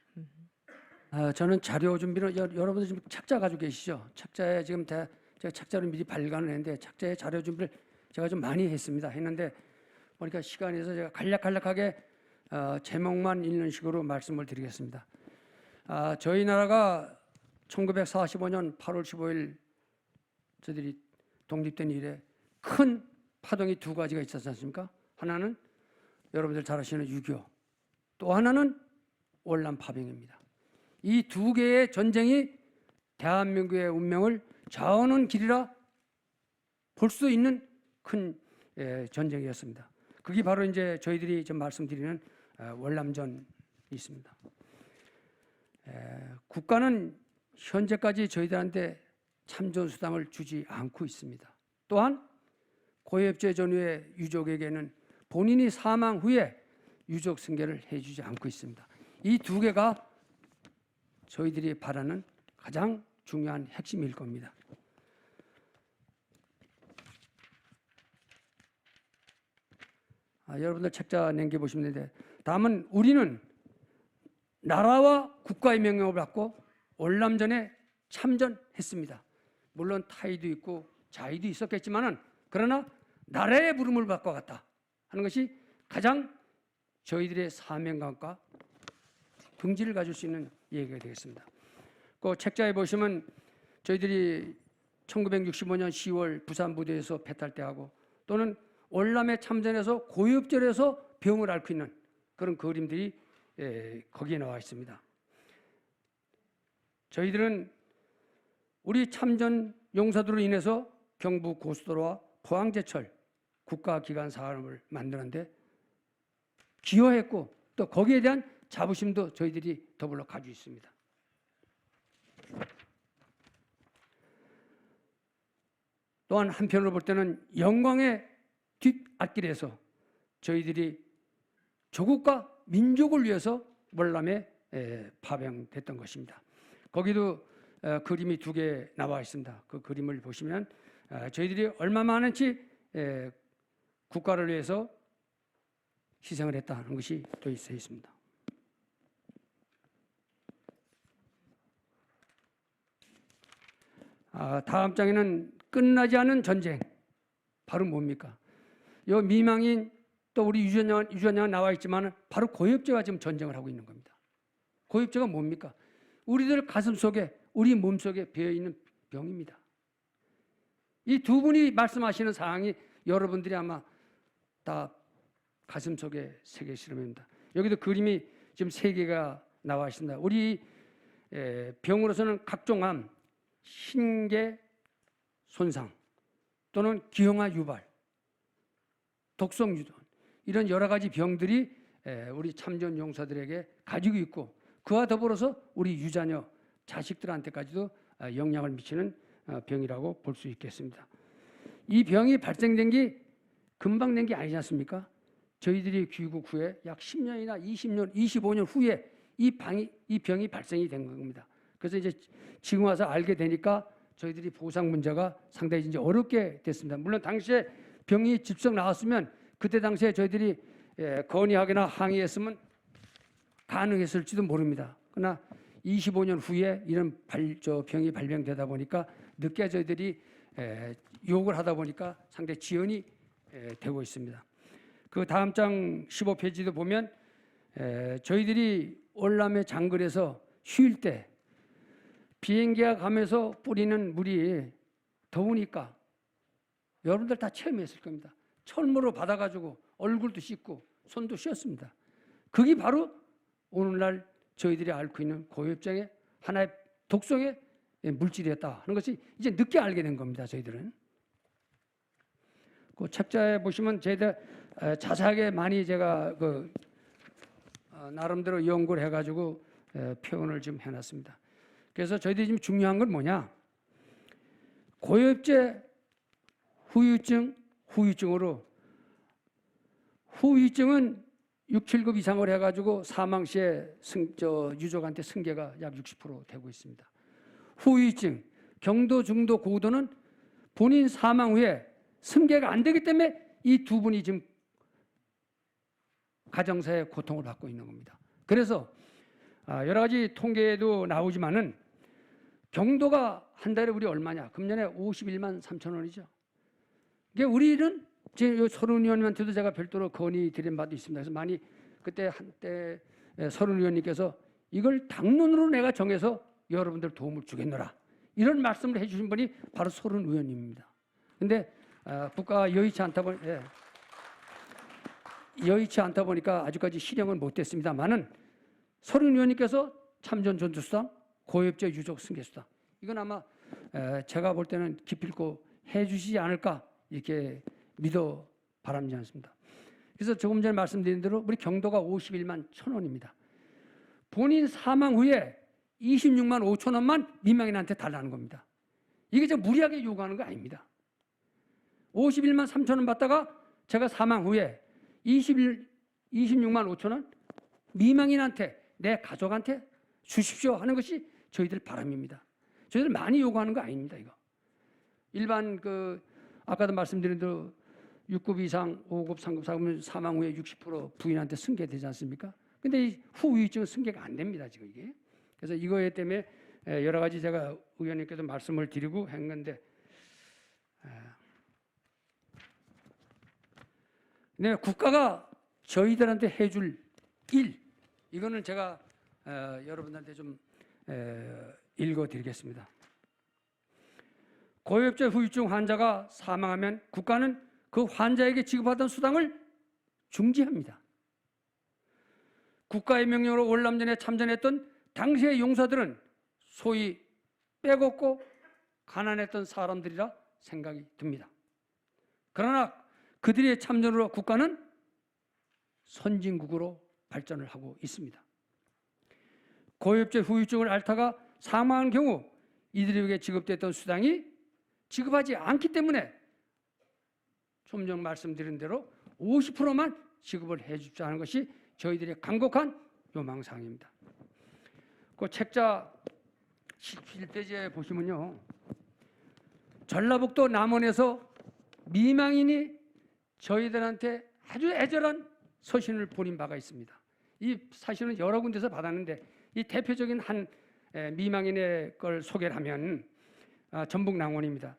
저는 자료 준비를 여러분들 지금 착자 가지고 계시죠? 착자에 지금 제가 착자를 미리 발간을 했는데 착자에 자료 준비를 제가 좀 많이 했는데 보니까 시간이 있어서 제가 간략하게 제목만 읽는 식으로 말씀을 드리겠습니다. 저희 나라가 1945년 8월 15일 저들이 독립된 이래 큰 파동이 두 가지가 있었지 않습니까? 하나는 여러분들 잘 아시는 6.25, 또 하나는 월남 파병입니다. 이 두 개의 전쟁이 대한민국의 운명을 좌우하는 길이라 볼 수 있는 큰 전쟁이었습니다. 그게 바로 이제 저희들이 좀 말씀드리는 월남전이 있습니다. 국가는 현재까지 저희들한테 참전 수당을 주지 않고 있습니다. 또한 고위협제 전후의 유족에게는 본인이 사망 후에 유족 승계를 해주지 않고 있습니다. 이 두 개가 저희들이 바라는 가장 중요한 핵심일 겁니다. 여러분들 책자 남겨 보시면 다음은 우리는 나라와 국가의 명령을 받고 월남전에 참전했습니다. 물론 타의도 있고 자의도 있었겠지만은 그러나 나라의 부름을 받고 갔다 하는 것이 가장 저희들의 사명감과 긍지를 가질 수 있는 얘기가 되겠습니다. 그 책자에 보시면 저희들이 1965년 10월 부산 부대에서 배탈때하고 또는 월남에 참전해서 고위업절에서 병을 앓고 있는 그런 그림들이 거기에 나와 있습니다. 저희들은 우리 참전 용사들로 인해서 경부 고속도로와 포항제철 국가기관 사업을 만드는데 기여했고 또 거기에 대한 자부심도 저희들이 더불어 가지고 있습니다. 또한 한편으로 볼 때는 영광의 뒷앞길에서 저희들이 조국과 민족을 위해서 월남에 파병됐던 것입니다. 거기도 그림이 2개 나와 있습니다. 그 그림을 보시면 저희들이 얼마 많은지 국가를 위해서 희생을 했다는 것이 또 있어 있습니다. 다음 장에는 끝나지 않은 전쟁, 바로 뭡니까? 요 미망인 또 우리 유전자가 나와 있지만 바로 고엽제가 지금 전쟁을 하고 있는 겁니다. 고엽제가 뭡니까? 우리들 가슴 속에, 우리 몸 속에 배어 있는 병입니다. 이 두 분이 말씀하시는 사항이 여러분들이 아마 다 가슴 속에 새겨 실험입니다. 여기도 그림이 지금 3개가 나와 있습니다. 우리 병으로서는 각종암, 신계 손상 또는 기형아 유발, 독성 유전 이런 여러 가지 병들이 우리 참전 용사들에게 가지고 있고 그와 더불어서 우리 유자녀 자식들한테까지도 영향을 미치는 병이라고 볼 수 있겠습니다. 이 병이 발생된 게 금방 된 게 아니지 않습니까? 저희들이 귀국 후에 약 10년이나 20년, 25년 후에 이 병이 발생이 된 겁니다. 그래서 이제 지금 와서 알게 되니까 저희들이 보상 문제가 상당히 이제 어렵게 됐습니다. 물론 당시에 병이 집성 나왔으면 그때 당시에 저희들이 건의하거나 항의했으면 가능했을지도 모릅니다. 그러나 25년 후에 이런 병이 발병되다 보니까 늦게 저희들이 요구를 하다 보니까 상당히 지연이 되고 있습니다. 그 다음 장 15페이지도 보면 저희들이 월남의 장거리에서 쉴 때 비행기가 가면서 뿌리는 물이 더우니까 여러분들 다 체험했을 겁니다. 철물로 받아가지고 얼굴도 씻고 손도 씻었습니다. 그게 바로 오늘날 저희들이 앓고 있는 고엽장의 하나의 독성의 물질이었다 하는 것이 이제 늦게 알게 된 겁니다. 저희들은. 그 책자에 보시면 저희들 자세하게 많이 제가 나름대로 연구를 해가지고 표현을 좀 해놨습니다. 그래서 저희들이 지금 중요한 건 뭐냐? 고엽제 후유증으로 후유증은 6, 7급 이상을 해가지고 사망 시에 유족한테 승계가 약 60% 되고 있습니다. 후유증, 경도, 중도, 고도는 본인 사망 후에 승계가 안 되기 때문에 이 두 분이 지금 가정사의 고통을 받고 있는 겁니다. 그래서 여러 가지 통계에도 나오지만은 경도가 한 달에 우리 얼마냐? 금년에 51만 3천 원이죠. 이게 우리는 제 서른 의원님한테도 제가 별도로 건의 드린 바도 있습니다. 그래서 많이 그때 한때 서른 의원님께서 이걸 당론으로 내가 정해서 여러분들 도움을 주겠노라 이런 말씀을 해주신 분이 바로 서른 의원님입니다. 그런데 국가가 여의치 않다 보니까 아직까지 실행은 못됐습니다만은 서른 의원님께서 참전 전투수당, 고엽제 유족 승계수당 이건 아마 제가 볼 때는 기필코 해주시지 않을까 이렇게 믿어 바랍지 않습니다. 그래서 조금 전에 말씀드린 대로 우리 경도가 51만 1천 원입니다. 본인 사망 후에 26만 5천 원만 민망인한테 달라는 겁니다. 이게 좀 무리하게 요구하는 거 아닙니다. 51만 3천 원 받다가 제가 사망 후에 26만 5천 원 미망인한테 내 가족한테 주십시오 하는 것이 저희들 바람입니다. 저희들 많이 요구하는 거 아닙니다. 이거 일반 아까도 말씀드린 대로 6급 이상 5급 3급 4급 사망 후에 60% 부인한테 승계되지 않습니까? 근데 이 후유증은 승계가 안 됩니다. 지금 이게. 그래서 이거에 때문에 여러 가지 제가 의원님께도 말씀을 드리고 한 건데 네, 국가가 저희들한테 해줄 일 이거는 제가 여러분들한테 좀 읽어드리겠습니다. 고엽제 후유증 환자가 사망하면 국가는 그 환자에게 지급하던 수당을 중지합니다. 국가의 명령으로 월남전에 참전했던 당시의 용사들은 소위 빼곡고 가난했던 사람들이라 생각이 듭니다. 그러나 그들의 참전으로 국가는 선진국으로 발전을 하고 있습니다. 고엽제 후유증을 앓다가 사망한 경우 이들에게 지급됐던 수당이 지급하지 않기 때문에 좀 전 말씀드린 대로 50%만 지급을 해주자는 것이 저희들의 간곡한 요망사항입니다. 그 책자 17페이지에 보시면요, 전라북도 남원에서 미망인이 저희들한테 아주 애절한 서신을 보낸 바가 있습니다. 이 사실은 여러 군데서 받았는데 이 대표적인 한 미망인의 걸 소개를 하면 전북 남원입니다.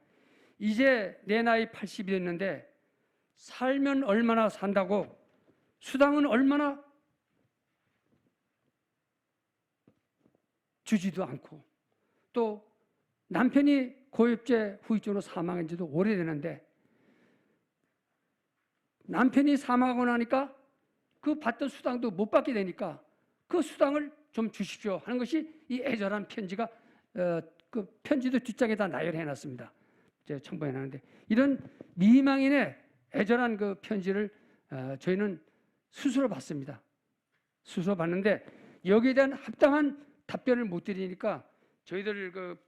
이제 내 나이 80이 됐는데 살면 얼마나 산다고, 수당은 얼마나 주지도 않고, 또 남편이 고엽제 후유증으로 사망한 지도 오래되는데 남편이 사망하고 나니까 그 받던 수당도 못 받게 되니까 그 수당을 좀 주십시오 하는 것이 이 애절한 편지가 그 편지도 뒷장에다 나열해 놨습니다. 이제 첨부해 놨는데 이런 미망인의 애절한 그 편지를 저희는 스스로 받습니다. 스스로 받는데 여기에 대한 합당한 답변을 못 드리니까 저희들 그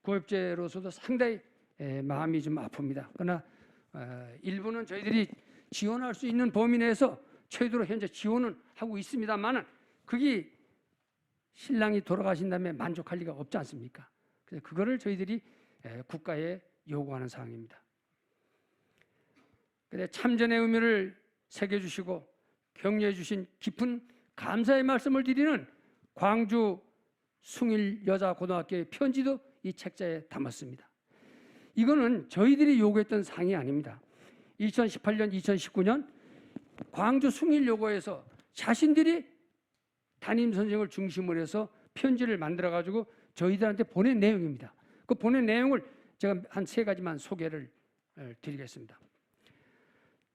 고엽제로서도 상당히 마음이 좀 아픕니다. 그러나 일부는 저희들이 지원할 수 있는 범위 내에서 최대로 현재 지원은 하고 있습니다만은 그게 신랑이 돌아가신 다음에 만족할 리가 없지 않습니까? 그래서 그거를 저희들이 국가에 요구하는 사항입니다. 근데 참전의 의미를 새겨주시고 격려해 주신 깊은 감사의 말씀을 드리는 광주 숭일여자고등학교의 편지도 이 책자에 담았습니다. 이거는 저희들이 요구했던 사항이 아닙니다. 2018년, 2019년 광주 숭일여고에서 자신들이 담임선생을 중심으로 해서 편지를 만들어가지고 저희들한테 보낸 내용입니다. 그 보낸 내용을 제가 한 3가지만 소개를 드리겠습니다.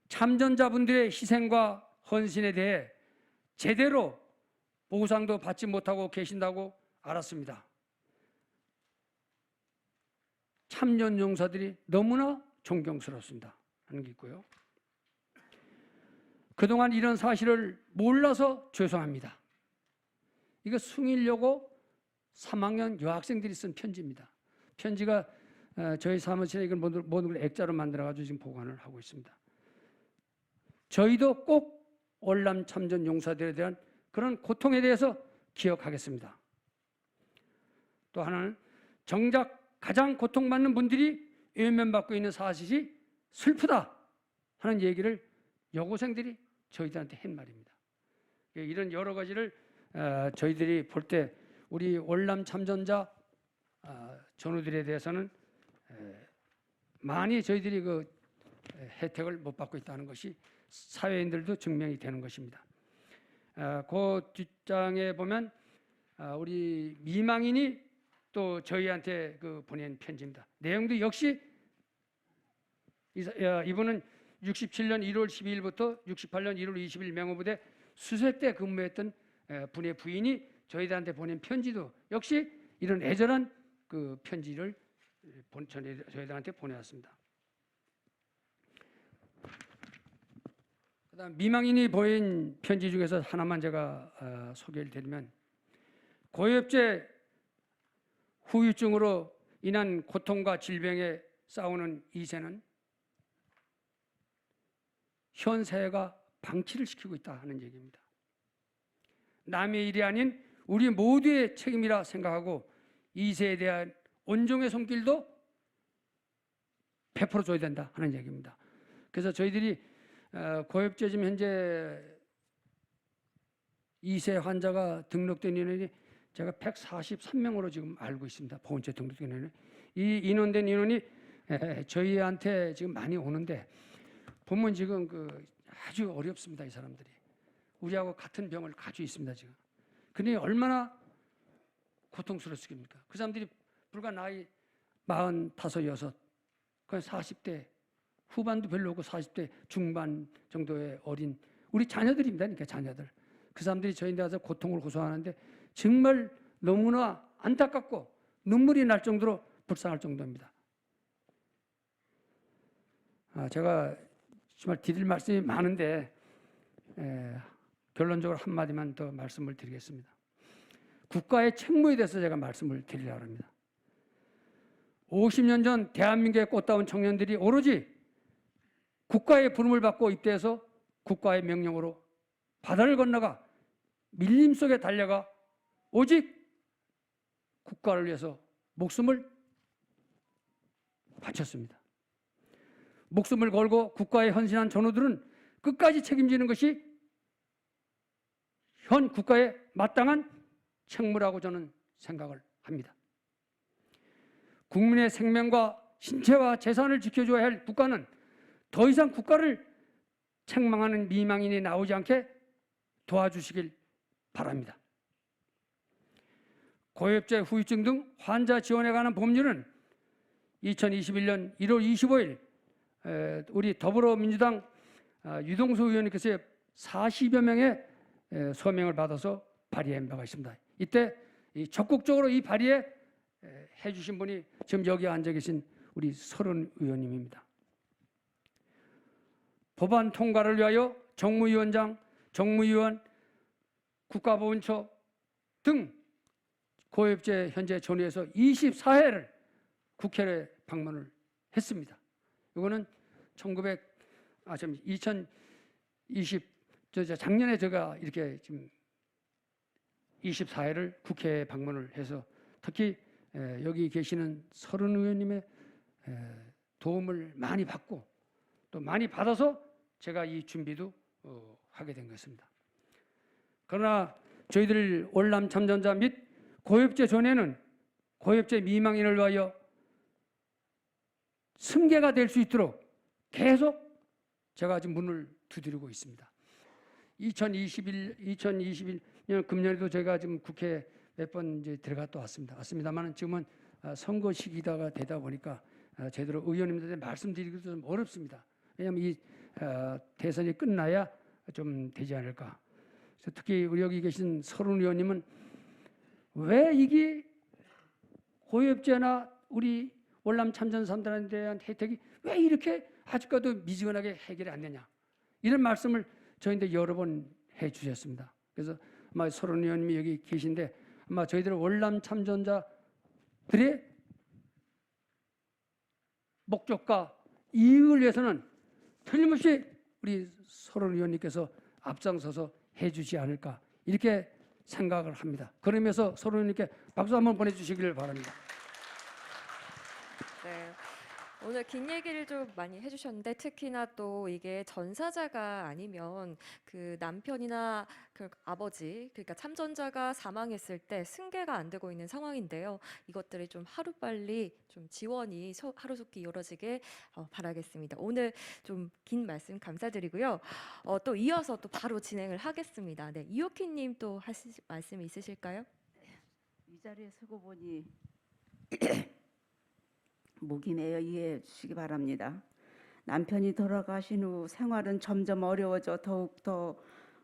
참전자분들의 희생과 헌신에 대해 제대로 보상도 받지 못하고 계신다고 알았습니다. 참전 용사들이 너무나 존경스럽습니다 하는 게 있고요. 그동안 이런 사실을 몰라서 죄송합니다. 이거 숭일여고 3학년 여학생들이 쓴 편지입니다. 편지가 저희 사무실에 이걸 모든 걸 액자로 만들어가지고 지금 보관을 하고 있습니다. 저희도 꼭 월남 참전 용사들에 대한 그런 고통에 대해서 기억하겠습니다. 또 하나는 정작 가장 고통받는 분들이 외면받고 있는 사실이 슬프다 하는 얘기를 여고생들이 저희들한테 한 말입니다. 이런 여러 가지를 저희들이 볼 때 우리 월남 참전자 전우들에 대해서는 많이 저희들이 그 혜택을 못 받고 있다는 것이 사회인들도 증명이 되는 것입니다. 그 뒷장에 보면 우리 미망인이 또 저희한테 그 보낸 편지입니다. 내용도 역시 이분은 67년 1월 12일부터 68년 1월 20일 명호부대 수색대 근무했던 분의 부인이 저희들한테 보낸 편지도 역시 이런 애절한 그 편지를 저희들한테 보내왔습니다. 그다음 미망인이 보인 편지 중에서 하나만 제가 소개를 드리면, 고엽제 후유증으로 인한 고통과 질병에 싸우는 이세는 현 사회가 방치를 시키고 있다 하는 얘기입니다. 남의 일이 아닌 우리 모두의 책임이라 생각하고 이세에 대한 온종의 손길도 베풀어줘야 된다 하는 얘기입니다. 그래서 저희들이 고엽제 지금 현재 2세 환자가 등록된 인원이 제가 143명으로 지금 알고 있습니다. 보건처에 등록된 인원이. 이 인원된 인원이 저희한테 지금 많이 오는데 보면 지금 아주 어렵습니다. 이 사람들이. 우리하고 같은 병을 가지고 있습니다. 지금. 근데 얼마나 고통스럽습니까? 그 사람들이 불과 나이 45, 6, 그냥 40대 후반도 별로 없고 40대 중반 정도의 어린 우리 자녀들입니다. 그러니까 자녀들. 그 사람들이 저희한테 와서 고통을 호소하는데 정말 너무나 안타깝고 눈물이 날 정도로 불쌍할 정도입니다. 제가 정말 드릴 말씀이 많은데 결론적으로 한마디만 더 말씀을 드리겠습니다. 국가의 책무에 대해서 제가 말씀을 드리려고 합니다. 50년 전 대한민국의 꽃다운 청년들이 오로지 국가의 부름을 받고 입대해서 국가의 명령으로 바다를 건너가 밀림 속에 달려가 오직 국가를 위해서 목숨을 바쳤습니다. 목숨을 걸고 국가에 헌신한 전우들은 끝까지 책임지는 것이 현 국가의 마땅한 책무라고 저는 생각을 합니다. 국민의 생명과 신체와 재산을 지켜줘야 할 국가는 더 이상 국가를 책망하는 미망인이 나오지 않게 도와주시길 바랍니다. 고엽제, 후유증 등 환자 지원에 관한 법률은 2021년 1월 25일 우리 더불어민주당 유동수 의원님께서 40여 명의 서명을 받아서 발의한 바가 있습니다. 이때 적극적으로 이 발의에 해주신 분이 지금 여기 앉아 계신 우리 서른 의원님입니다. 법안 통과를 위하여 정무위원장, 정무위원, 국가보훈처 등 고엽제 현재 전후에서 24회를 국회에 방문을 했습니다. 이거는 2020 작년에 제가 이렇게 지금 24회를 국회에 방문을 해서 특히 여기 계시는 서른 의원님의 도움을 많이 받고 또 많이 받아서 제가 이 준비도 하게 된 것입니다. 그러나 저희들 월남 참전자 및 고엽제 전에는 고엽제 미망인을 위하여 승계가 될 수 있도록 계속 제가 지금 문을 두드리고 있습니다. 2021년 금년에도 제가 지금 국회 몇 번 이제 들어갔다 왔습니다만 지금은 선거 시기가 되다 보니까 제대로 의원님들한테 말씀드리기도 좀 어렵습니다. 왜냐하면 이 대선이 끝나야 좀 되지 않을까. 그래서 특히 우리 여기 계신 서른 의원님은 왜 이게 고엽제나 우리 월남 참전 사람들에 대한 혜택이 왜 이렇게 아직까지 미지근하게 해결이 안 되냐 이런 말씀을 저희한테 여러 번 해주셨습니다. 그래서 아마 서른 의원님이 여기 계신데 아마 저희들 월남 참전자들의 목적과 이익을 위해서는 틀림없이 우리 서른 의원님께서 앞장서서 해주지 않을까 이렇게 생각을 합니다. 그러면서 서른 의원님께 박수 한번 보내주시기를 바랍니다. 네. 오늘 긴 얘기를 좀 많이 해주셨는데 특히나 또 이게 전사자가 아니면 그 남편이나 그 아버지 그러니까 참전자가 사망했을 때 승계가 안 되고 있는 상황인데요. 이것들이 좀 하루빨리 좀 지원이 하루속히 이루어지게 바라겠습니다. 오늘 좀 긴 말씀 감사드리고요. 또 이어서 또 바로 진행을 하겠습니다. 네, 이옥희님 또 하실 말씀 있으실까요? 이 자리에 서고 보니 목이 메어 이해해 주시기 바랍니다. 남편이 돌아가신 후 생활은 점점 어려워져 더욱더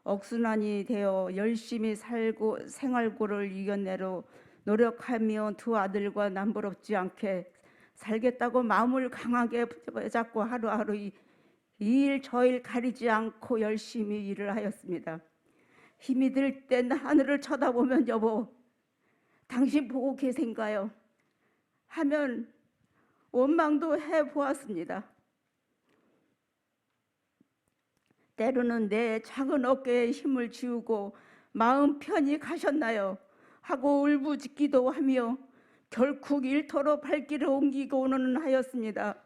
억순환이 되어 열심히 살고 생활고를 이겨내려 노력하며 두 아들과 남부럽지 않게 살겠다고 마음을 강하게 붙잡고 하루하루 이 일 저 일 가리지 않고 열심히 일을 하였습니다. 힘이 들 땐 하늘을 쳐다보면 여보 당신 보고 계신가요? 하면 원망도 해보았습니다. 때로는 내 작은 어깨에 힘을 지우고 마음 편히 가셨나요? 하고 울부짖기도 하며 결국 일터로 발길을 옮기고는 하였습니다.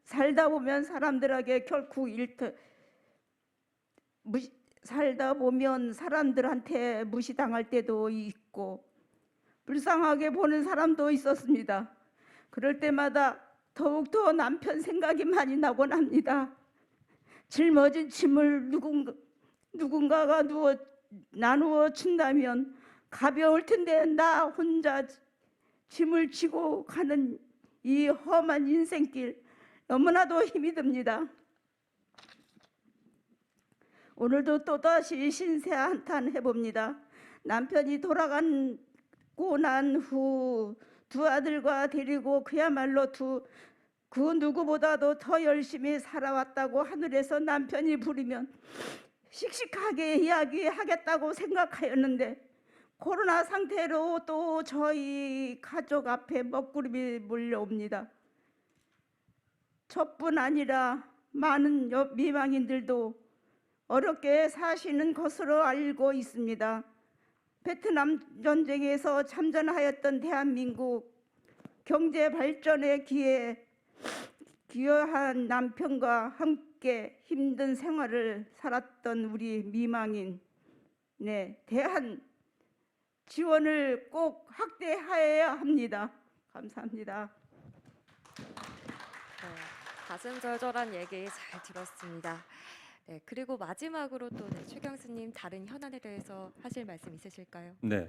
살다 보면 사람들에게 결국 살다 보면 사람들한테 무시당할 때도 있고 불쌍하게 보는 사람도 있었습니다. 그럴 때마다 더욱더 남편 생각이 많이 나곤 합니다. 짊어진 짐을 누군가가 나누어 준다면 가벼울 텐데 나 혼자 짐을 지고 가는 이 험한 인생길 너무나도 힘이 듭니다. 오늘도 또다시 신세 한탄 해봅니다. 남편이 돌아가고 난 후 두 아들과 데리고 그야말로 그 누구보다도 더 열심히 살아왔다고 하늘에서 남편이 부르면 씩씩하게 이야기하겠다고 생각하였는데 코로나 상태로 또 저희 가족 앞에 먹구름이 몰려옵니다. 저뿐 아니라 많은 미망인들도 어렵게 사시는 것으로 알고 있습니다. 베트남 전쟁에서 참전하였던 대한민국 경제 발전에 기여한 남편과 함께 힘든 생활을 살았던 우리 미망인, 대한 지원을 꼭 확대해야 합니다. 감사합니다. 가슴 절절한 얘기 잘 들었습니다. 네, 그리고 마지막으로 또 최경수님 다른 현안에 대해서 하실 말씀 있으실까요? 네,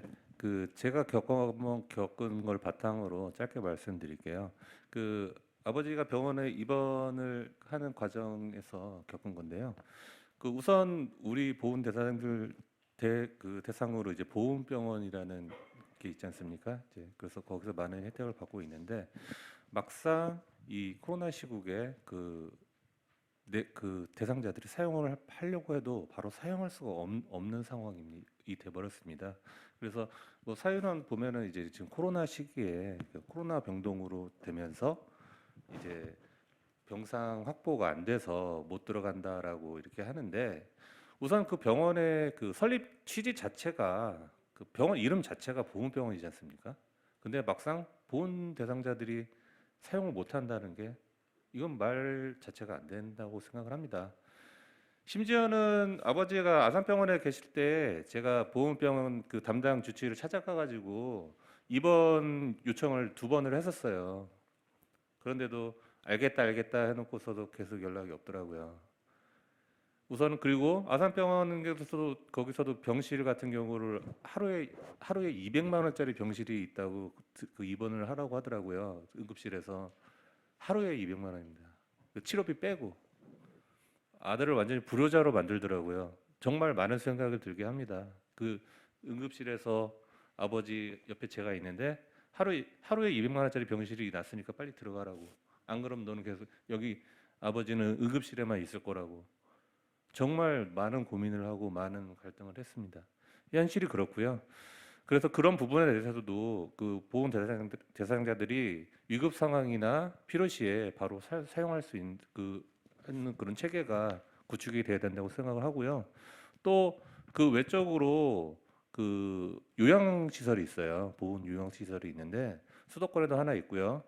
제가 겪은 걸 바탕으로 짧게 말씀드릴게요. 아버지가 병원에 입원을 하는 과정에서 겪은 건데요. 우선 우리 보훈 대상들 대상으로 이제 보훈병원이라는 게 있지 않습니까? 그래서 거기서 많은 혜택을 받고 있는데 막상 이 코로나 시국에 대상자들이 사용을 하려고 해도 바로 사용할 수가 없는 상황이 돼버렸습니다. 그래서 사유는 보면은 이제 지금 코로나 시기에 코로나 병동으로 되면서 이제 병상 확보가 안 돼서 못 들어간다라고 이렇게 하는데 우선 그 병원의 설립 취지 자체가 병원 이름 자체가 보훈병원이지 않습니까? 근데 막상 보훈 대상자들이 사용을 못 한다는 게 이건 말 자체가 안 된다고 생각을 합니다. 심지어는 아버지가 아산병원에 계실 때 제가 보훈병원 담당 주치의를 찾아가 가지고 입원 요청을 2번을 했었어요. 그런데도 알겠다 해놓고서도 계속 연락이 없더라고요. 우선 그리고 아산병원에서도 거기서도 병실 같은 경우를 하루에 200만 원짜리 병실이 있다고 입원을 하라고 하더라고요. 응급실에서 하루에 200만 원입니다. 치료비 빼고 아들을 완전히 불효자로 만들더라고요. 정말 많은 생각을 들게 합니다. 응급실에서 아버지 옆에 제가 있는데 하루에 200만 원짜리 병실이 났으니까 빨리 들어가라고. 안 그러면 너는 계속 여기 아버지는 응급실에만 있을 거라고. 정말 많은 고민을 하고 많은 갈등을 했습니다. 현실이 그렇고요. 그래서 그런 부분에 대해서도 보훈 대상자들이 위급 상황이나 필요시에 바로 사용할 수 있는 그런 체계가 구축이 돼야 된다고 생각을 하고요. 또 외적으로 요양시설이 있어요. 보훈 요양시설이 있는데 수도권에도 하나 있고요.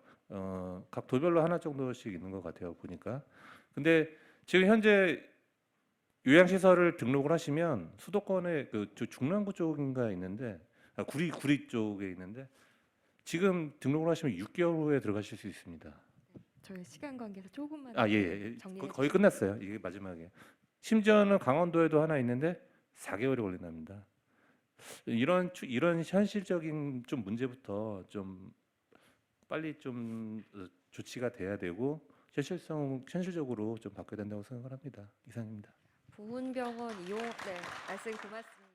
각 도별로 하나 정도씩 있는 것 같아요. 보니까. 근데 지금 현재 요양시설을 등록을 하시면 수도권에 중랑구 쪽인가 있는데 구리 쪽에 있는데 지금 등록을 하시면 6개월 후에 들어가실 수 있습니다. 저희 시간 관계에서 조금만 예. 정리해 거의 끝났어요. 이게 마지막에. 심지어는 강원도에도 하나 있는데 4개월이 걸린답니다. 이런 현실적인 문제부터 좀 빨리 조치가 돼야 되고 현실적으로 좀 바뀌어야 된다고 생각을 합니다. 이상입니다. 보훈병원 이용 말씀 고맙습니다.